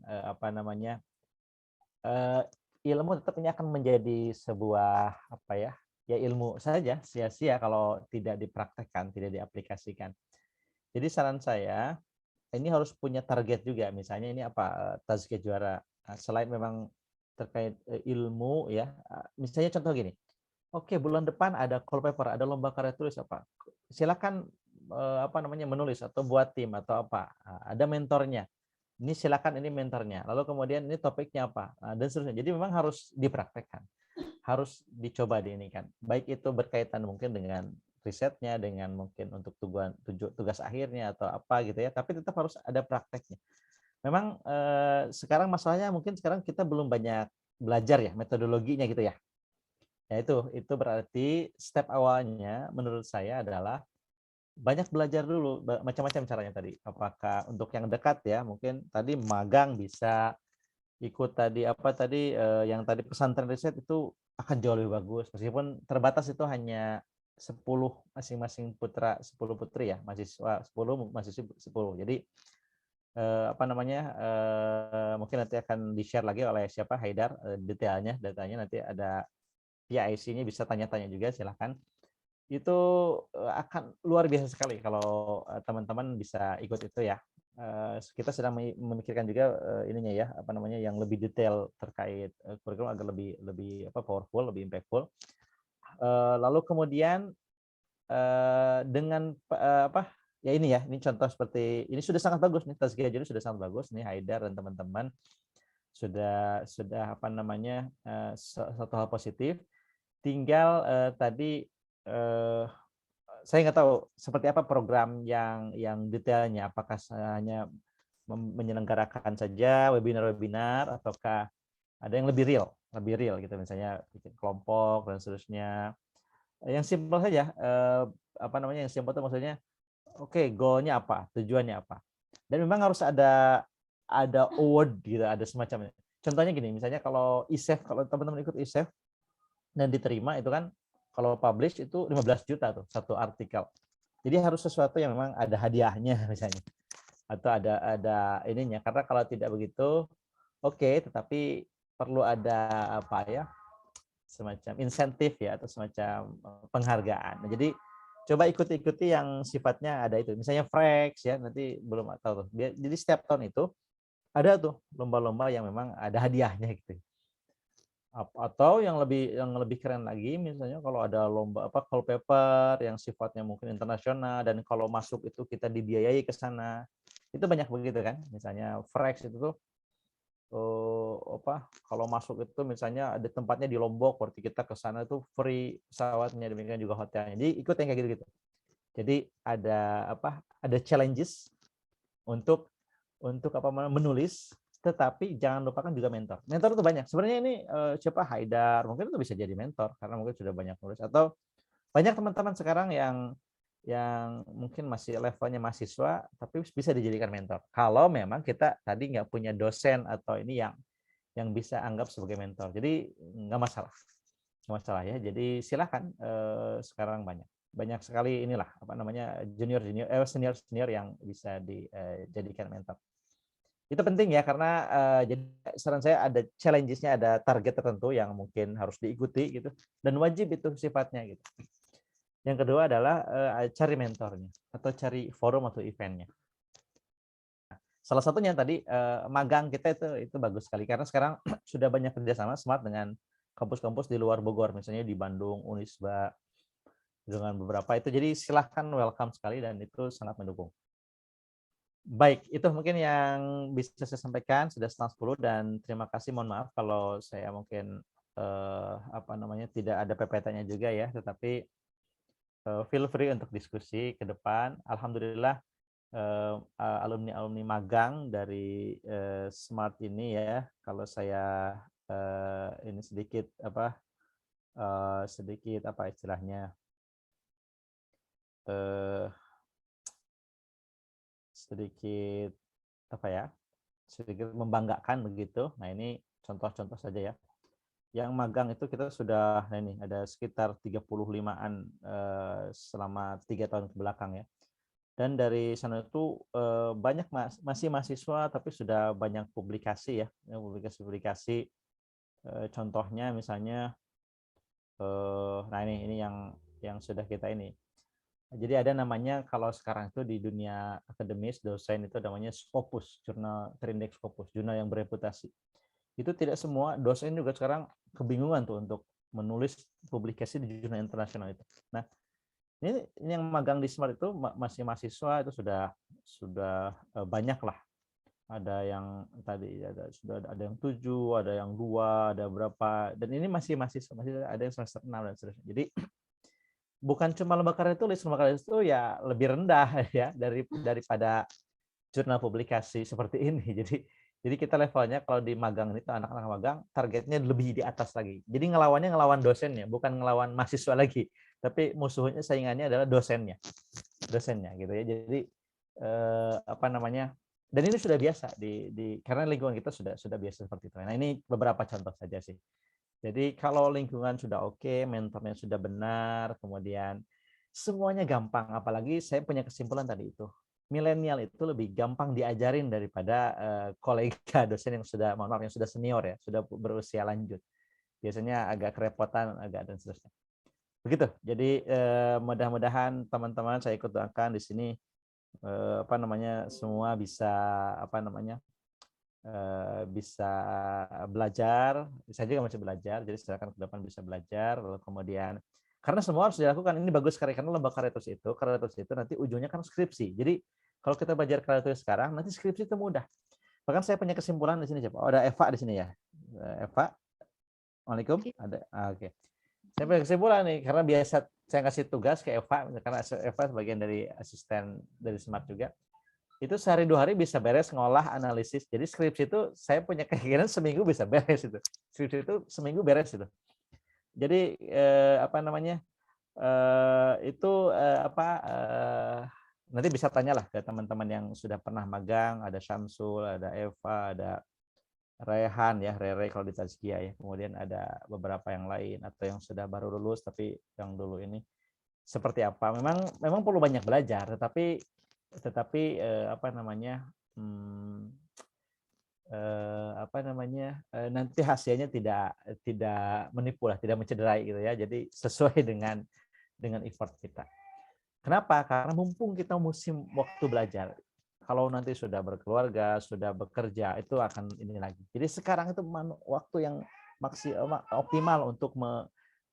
ilmu tetap ini akan menjadi sebuah ya ilmu saja, sia-sia kalau tidak dipraktekkan, tidak diaplikasikan. Jadi saran saya ini harus punya target juga, misalnya ini tazkiyah juara. Selain memang terkait ilmu ya, misalnya contoh gini, oke bulan depan ada call paper, ada lomba karya tulis silakan menulis atau buat tim atau ada mentornya. Ini silakan, ini mentornya. Lalu kemudian ini topiknya apa dan seterusnya. Jadi memang harus dipraktekkan, harus dicoba diinikan. Baik itu berkaitan mungkin dengan risetnya, dengan mungkin untuk tugas akhirnya atau apa gitu ya. Tapi tetap harus ada prakteknya. Memang sekarang masalahnya mungkin sekarang kita belum banyak belajar ya metodologinya gitu ya. Ya itu berarti step awalnya menurut saya adalah banyak belajar dulu macam-macam caranya tadi. Apakah untuk yang dekat ya, mungkin tadi magang bisa ikut tadi yang tadi pesantren riset itu akan jauh lebih bagus. Meskipun terbatas itu hanya 10 masing-masing putra, 10 putri ya, mahasiswa 10, mahasiswa 10. Jadi mungkin nanti akan di-share lagi oleh siapa Haidar datanya nanti ada PIC-nya, bisa tanya-tanya juga silahkan. Itu akan luar biasa sekali kalau teman-teman bisa ikut itu ya. kita sedang memikirkan juga ininya ya, apa namanya, yang lebih detail terkait kurikulum agar lebih powerful, lebih impactful. Lalu kemudian dengan ya ini contoh seperti ini sudah sangat bagus nih, Tazkiyah jadi sudah sangat bagus nih, Haidar dan teman-teman sudah apa namanya, satu hal positif. Tinggal tadi saya nggak tahu seperti apa program yang detailnya, apakah hanya menyelenggarakan saja webinar-webinar ataukah ada yang lebih real gitu, misalnya bikin kelompok dan seterusnya. Yang simpel saja, apa namanya, yang simpel itu maksudnya oke, goalnya apa, tujuannya apa, dan memang harus ada award gitu, ada semacamnya. Contohnya gini, misalnya kalau ISEF, kalau teman-teman ikut ISEF dan diterima itu kan, kalau publish itu 15 juta tuh satu artikel. Jadi harus sesuatu yang memang ada hadiahnya misalnya, atau ada ininya, karena kalau tidak begitu oke, tetapi perlu ada apa ya, semacam insentif ya, atau semacam penghargaan. Nah, jadi coba ikuti yang sifatnya ada itu, misalnya Frex ya, nanti belum tahu tuh. Jadi setiap tahun itu ada tuh lomba-lomba yang memang ada hadiahnya gitu. Atau yang lebih keren lagi, misalnya kalau ada lomba call paper yang sifatnya mungkin internasional, dan kalau masuk itu kita dibiayai ke sana, itu banyak begitu kan. Misalnya Frex itu tuh kalau masuk itu misalnya ada tempatnya di Lombok, berarti kita ke sana itu free pesawatnya, demikian juga hotelnya. Jadi ikut yang kayak gitu-gitu. Jadi ada challenges untuk menulis, tetapi jangan lupakan juga mentor. Mentor itu banyak. Sebenarnya ini siapa, Haidar, mungkin itu bisa jadi mentor karena mungkin sudah banyak nulis, atau banyak teman-teman sekarang yang mungkin masih levelnya mahasiswa tapi bisa dijadikan mentor. Kalau memang kita tadi nggak punya dosen atau ini yang bisa anggap sebagai mentor. Jadi nggak masalah ya. Jadi silakan, sekarang banyak sekali inilah senior yang bisa dijadikan mentor. Itu penting ya, karena jadi saran saya ada challenges-nya, ada target tertentu yang mungkin harus diikuti gitu, dan wajib itu sifatnya gitu. Yang kedua adalah cari mentornya atau cari forum atau eventnya. Salah satunya tadi magang kita itu bagus sekali, karena sekarang sudah banyak kerjasama Smart dengan kampus-kampus di luar Bogor, misalnya di Bandung, Unisba, dengan beberapa itu. Jadi silahkan, welcome sekali, dan itu sangat mendukung. Baik, itu mungkin yang bisa saya sampaikan, sudah 9:30, dan terima kasih, mohon maaf kalau saya mungkin tidak ada PPT-nya juga ya, tetapi feel free untuk diskusi ke depan. Alhamdulillah alumni magang dari Smart ini ya, kalau saya ini sedikit istilahnya sedikit membanggakan begitu. Nah, ini contoh-contoh saja ya. Yang magang itu kita sudah ada sekitar 35-an selama 3 tahun ke belakang ya. Dan dari sana itu banyak masih mahasiswa tapi sudah banyak publikasi ya, publikasi. Contohnya misalnya ini yang sudah kita ini. Jadi ada namanya, kalau sekarang itu di dunia akademis dosen itu namanya Scopus, jurnal terindeks Scopus, jurnal yang bereputasi. Itu tidak semua dosen juga sekarang kebingungan tuh untuk menulis publikasi di jurnal internasional itu. Nah, ini yang magang di Smart itu masih mahasiswa, itu sudah banyak lah. Ada yang tadi sudah ada yang 7, ada yang 2, ada berapa, dan ini masih ada yang semester 6 dan seterusnya. Jadi bukan cuma lomba karya tulis itu ya lebih rendah ya daripada jurnal publikasi seperti ini. Jadi kita levelnya kalau di magang itu, anak-anak magang targetnya lebih di atas lagi. Jadi ngelawan dosennya, bukan ngelawan mahasiswa lagi, tapi musuhnya, saingannya adalah dosennya gitu ya. Jadi dan ini sudah biasa karena lingkungan kita sudah biasa seperti itu. Nah, ini beberapa contoh saja sih. Jadi kalau lingkungan sudah oke, mentornya sudah benar, kemudian semuanya gampang. Apalagi saya punya kesimpulan tadi itu, milenial itu lebih gampang diajarin daripada kolega dosen yang sudah, yang sudah senior ya, sudah berusia lanjut. Biasanya agak kerepotan, dan seterusnya. Begitu. Jadi mudah-mudahan teman-teman, saya ikut doakan di sini apa namanya, semua bisa apa namanya, bisa belajar. Saya juga masih belajar, jadi silakan ke depan bisa belajar. Lalu kemudian karena semua harus dilakukan, ini bagus sekali karena lomba karya tulis itu nanti ujungnya kan skripsi. Jadi kalau kita belajar karya tulis sekarang, nanti skripsi itu mudah. Bahkan saya punya kesimpulan di sini, siapa? Oh, ada Eva di sini ya. Eva, Waalaikumsalam. Ada. Oke. Saya punya kesimpulan nih, karena biasa saya kasih tugas ke Eva, karena Eva sebagian dari asisten dari Smart juga. Itu sehari 2 hari bisa beres ngolah analisis. Jadi skripsi itu saya punya keyakinan seminggu bisa beres itu. Skripsi itu seminggu beres itu. Jadi apa namanya, nanti bisa tanyalah ke teman-teman yang sudah pernah magang, ada Syamsul, ada Eva, ada Rehan ya, Rere kalau di Tazkiyah ya. Kemudian ada beberapa yang lain atau yang sudah baru lulus tapi yang dulu ini seperti apa. Memang perlu banyak belajar, tetapi apa namanya, nanti hasilnya tidak menipu lah, tidak mencederai gitu ya. Jadi sesuai dengan effort kita. Kenapa? Karena mumpung kita musim waktu belajar. Kalau nanti sudah berkeluarga, sudah bekerja, itu akan ini lagi. Jadi sekarang itu waktu yang optimal untuk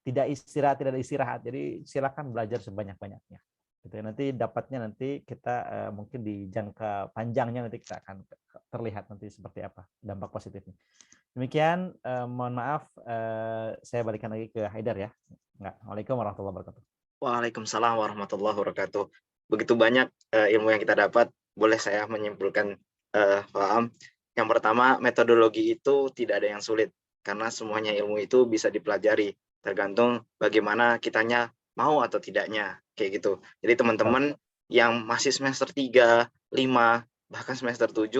tidak ada istirahat. Jadi silakan belajar sebanyak-banyaknya. Gitu. Nanti dapatnya nanti kita mungkin di jangka panjangnya nanti kita akan terlihat nanti seperti apa dampak positifnya. Demikian, mohon maaf, saya balikan lagi ke Haidar ya. Waalaikumsalam warahmatullahi wabarakatuh. Waalaikumsalam warahmatullahi wabarakatuh. Begitu banyak ilmu yang kita dapat, boleh saya menyimpulkan, paham. Yang pertama, metodologi itu tidak ada yang sulit, karena semuanya ilmu itu bisa dipelajari, tergantung bagaimana kitanya mau atau tidaknya, kayak gitu. Jadi teman-teman yang masih semester 3, 5, bahkan semester 7,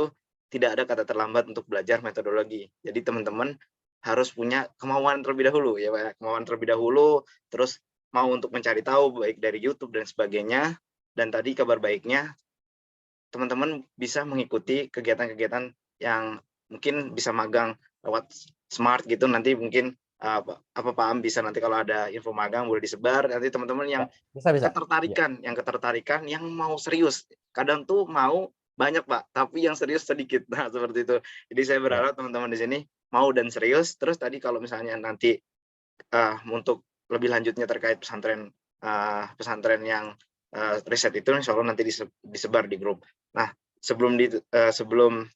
tidak ada kata terlambat untuk belajar metodologi. Jadi teman-teman harus punya kemauan terlebih dahulu, ya Pak. Kemauan terlebih dahulu, terus mau untuk mencari tahu baik dari YouTube dan sebagainya. Dan tadi kabar baiknya teman-teman bisa mengikuti kegiatan-kegiatan yang mungkin bisa magang lewat Smart gitu. Nanti mungkin apa Pak Am bisa nanti kalau ada info magang boleh disebar. Nanti teman-teman yang Bisa. ketertarikan, yang mau serius. Kadang tuh mau banyak Pak, tapi yang serius sedikit. Nah seperti itu. Jadi saya berharap teman-teman di sini mau dan serius. Terus tadi kalau misalnya nanti untuk lebih lanjutnya terkait pesantren yang riset itu, insya Allah nanti disebar di grup. Nah, sebelum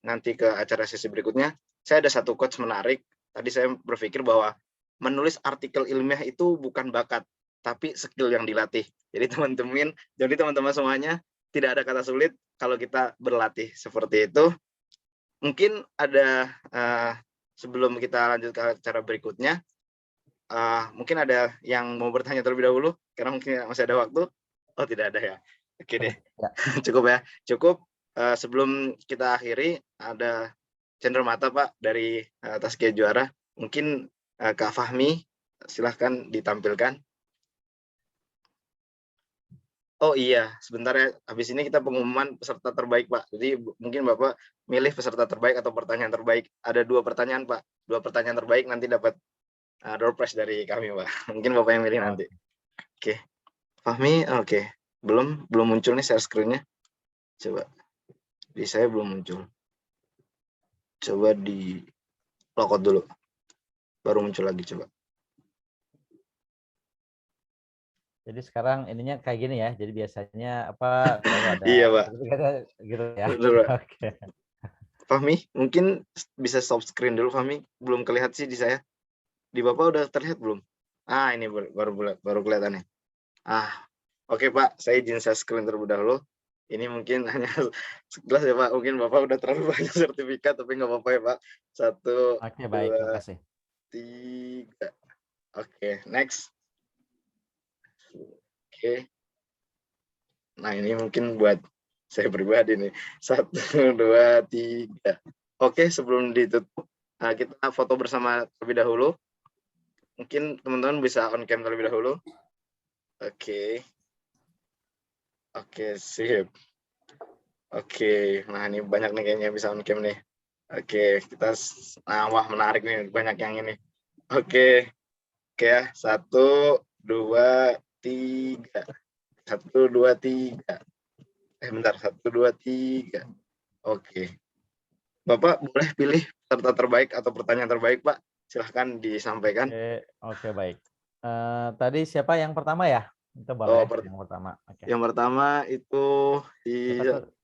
nanti ke acara sesi berikutnya, saya ada satu quotes menarik. Tadi saya berpikir bahwa menulis artikel ilmiah itu bukan bakat, tapi skill yang dilatih. Jadi teman-teman semuanya, tidak ada kata sulit kalau kita berlatih seperti itu. Mungkin ada sebelum kita lanjut ke acara berikutnya, mungkin ada yang mau bertanya terlebih dahulu, karena mungkin masih ada waktu. Oh, tidak ada ya. Oke deh, cukup ya. Cukup. Sebelum kita akhiri, ada cenderamata Pak dari Tazkiyah Juara. Mungkin Kak Fahmi, silahkan ditampilkan. Oh iya, sebentar ya. Habis ini kita pengumuman peserta terbaik Pak. Jadi mungkin Bapak milih peserta terbaik atau pertanyaan terbaik. Ada 2 pertanyaan Pak. 2 pertanyaan terbaik nanti dapat door prize dari kami Pak. Mungkin Bapak yang milih nanti. Oke. Fahmi, oke. Belum muncul nih share screen-nya. Coba. Di saya belum muncul. Coba di logout dulu. Baru muncul lagi coba. Jadi sekarang ininya kayak gini ya. Jadi biasanya apa kalau ada Iya, Pak. Gitu ya. Oke. Fahmi, mungkin bisa stop screen dulu Fahmi. Belum kelihatan sih di saya. Di Bapak udah terlihat belum? Ini baru kelihatan nih. Oke Pak, saya izin share screen terlebih dahulu. Ini mungkin hanya sekelas ya Pak. Mungkin Bapak udah terlalu banyak sertifikat, tapi nggak apa-apa ya Pak. 1, Oke, baik, 2, terima kasih. 3. Oke, next. Oke. Nah ini mungkin buat saya pribadi nih. 1, 2, 3. Oke, sebelum ditutup, kita foto bersama terlebih dahulu. Mungkin teman-teman bisa on cam terlebih dahulu. Oke. Oke, sip. Oke, nah ini banyak nih kayaknya bisa on cam nih. Oke, wah menarik nih, banyak yang ini. Oke ya, 1, 2, 3. 1, 2, 3. Bentar, 1, 2, 3. Oke. Bapak boleh pilih peserta terbaik atau pertanyaan terbaik, Pak. Silahkan disampaikan. Oke, baik. Tadi siapa yang pertama ya? Itu Oh, boleh yang pertama. Oke. Yang pertama itu di Siapa tuh?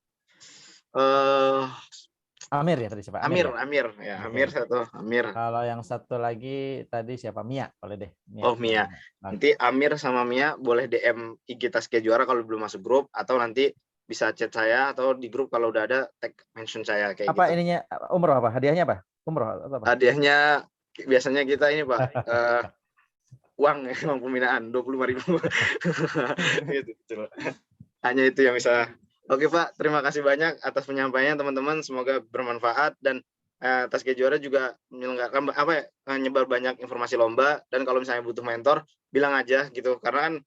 Amir ya tadi siapa? Amir, ya? Amir ya. Oke. Amir satu, Amir. Kalau yang satu lagi tadi siapa? Mia, boleh deh. Oh, Mia. Nanti Amir sama Mia boleh DM IG Taskia Juara kalau belum masuk grup, atau nanti bisa chat saya atau di grup kalau udah ada tag mention saya kayak apa gitu. ininya umroh apa? Hadiahnya apa? Umroh atau apa? Hadiahnya biasanya kita ini, Pak, uang pembinaan 25.000. Gitu. Hanya itu yang bisa. Oke, Pak, terima kasih banyak atas penyampaiannya, teman-teman. Semoga bermanfaat, dan Taskia Juara juga menyelenggarakan nyebar banyak informasi lomba, dan kalau misalnya butuh mentor bilang aja gitu, karena kan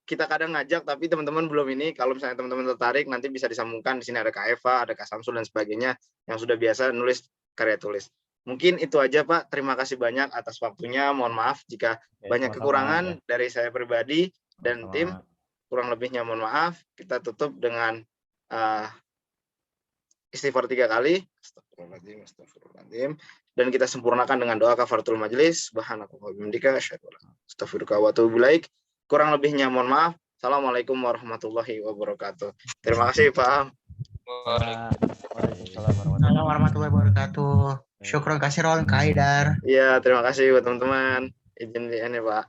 kita kadang ngajak tapi teman-teman belum ini. Kalau misalnya teman-teman tertarik, nanti bisa disambungkan. Di sini ada Kak Eva, ada Kak Samsul dan sebagainya yang sudah biasa nulis karya tulis. Mungkin itu aja, Pak. Terima kasih banyak atas waktunya. Mohon maaf jika banyak kekurangan dari saya pribadi dan tim. Kurang lebihnya mohon maaf. Kita tutup dengan istighfar 3 kali. Astagfirullahaladzim. Dan kita sempurnakan dengan doa kafaratul majelis. Astagfirullah wa atubu ilaik. Kurang lebihnya mohon maaf. Assalamualaikum warahmatullahi wabarakatuh. Terima kasih, Pak. Waalaikumsalam warahmatullahi wabarakatuh. Syukron kasiron Kak Haidar. Iya, terima kasih buat teman-teman. Izin ya, Pak.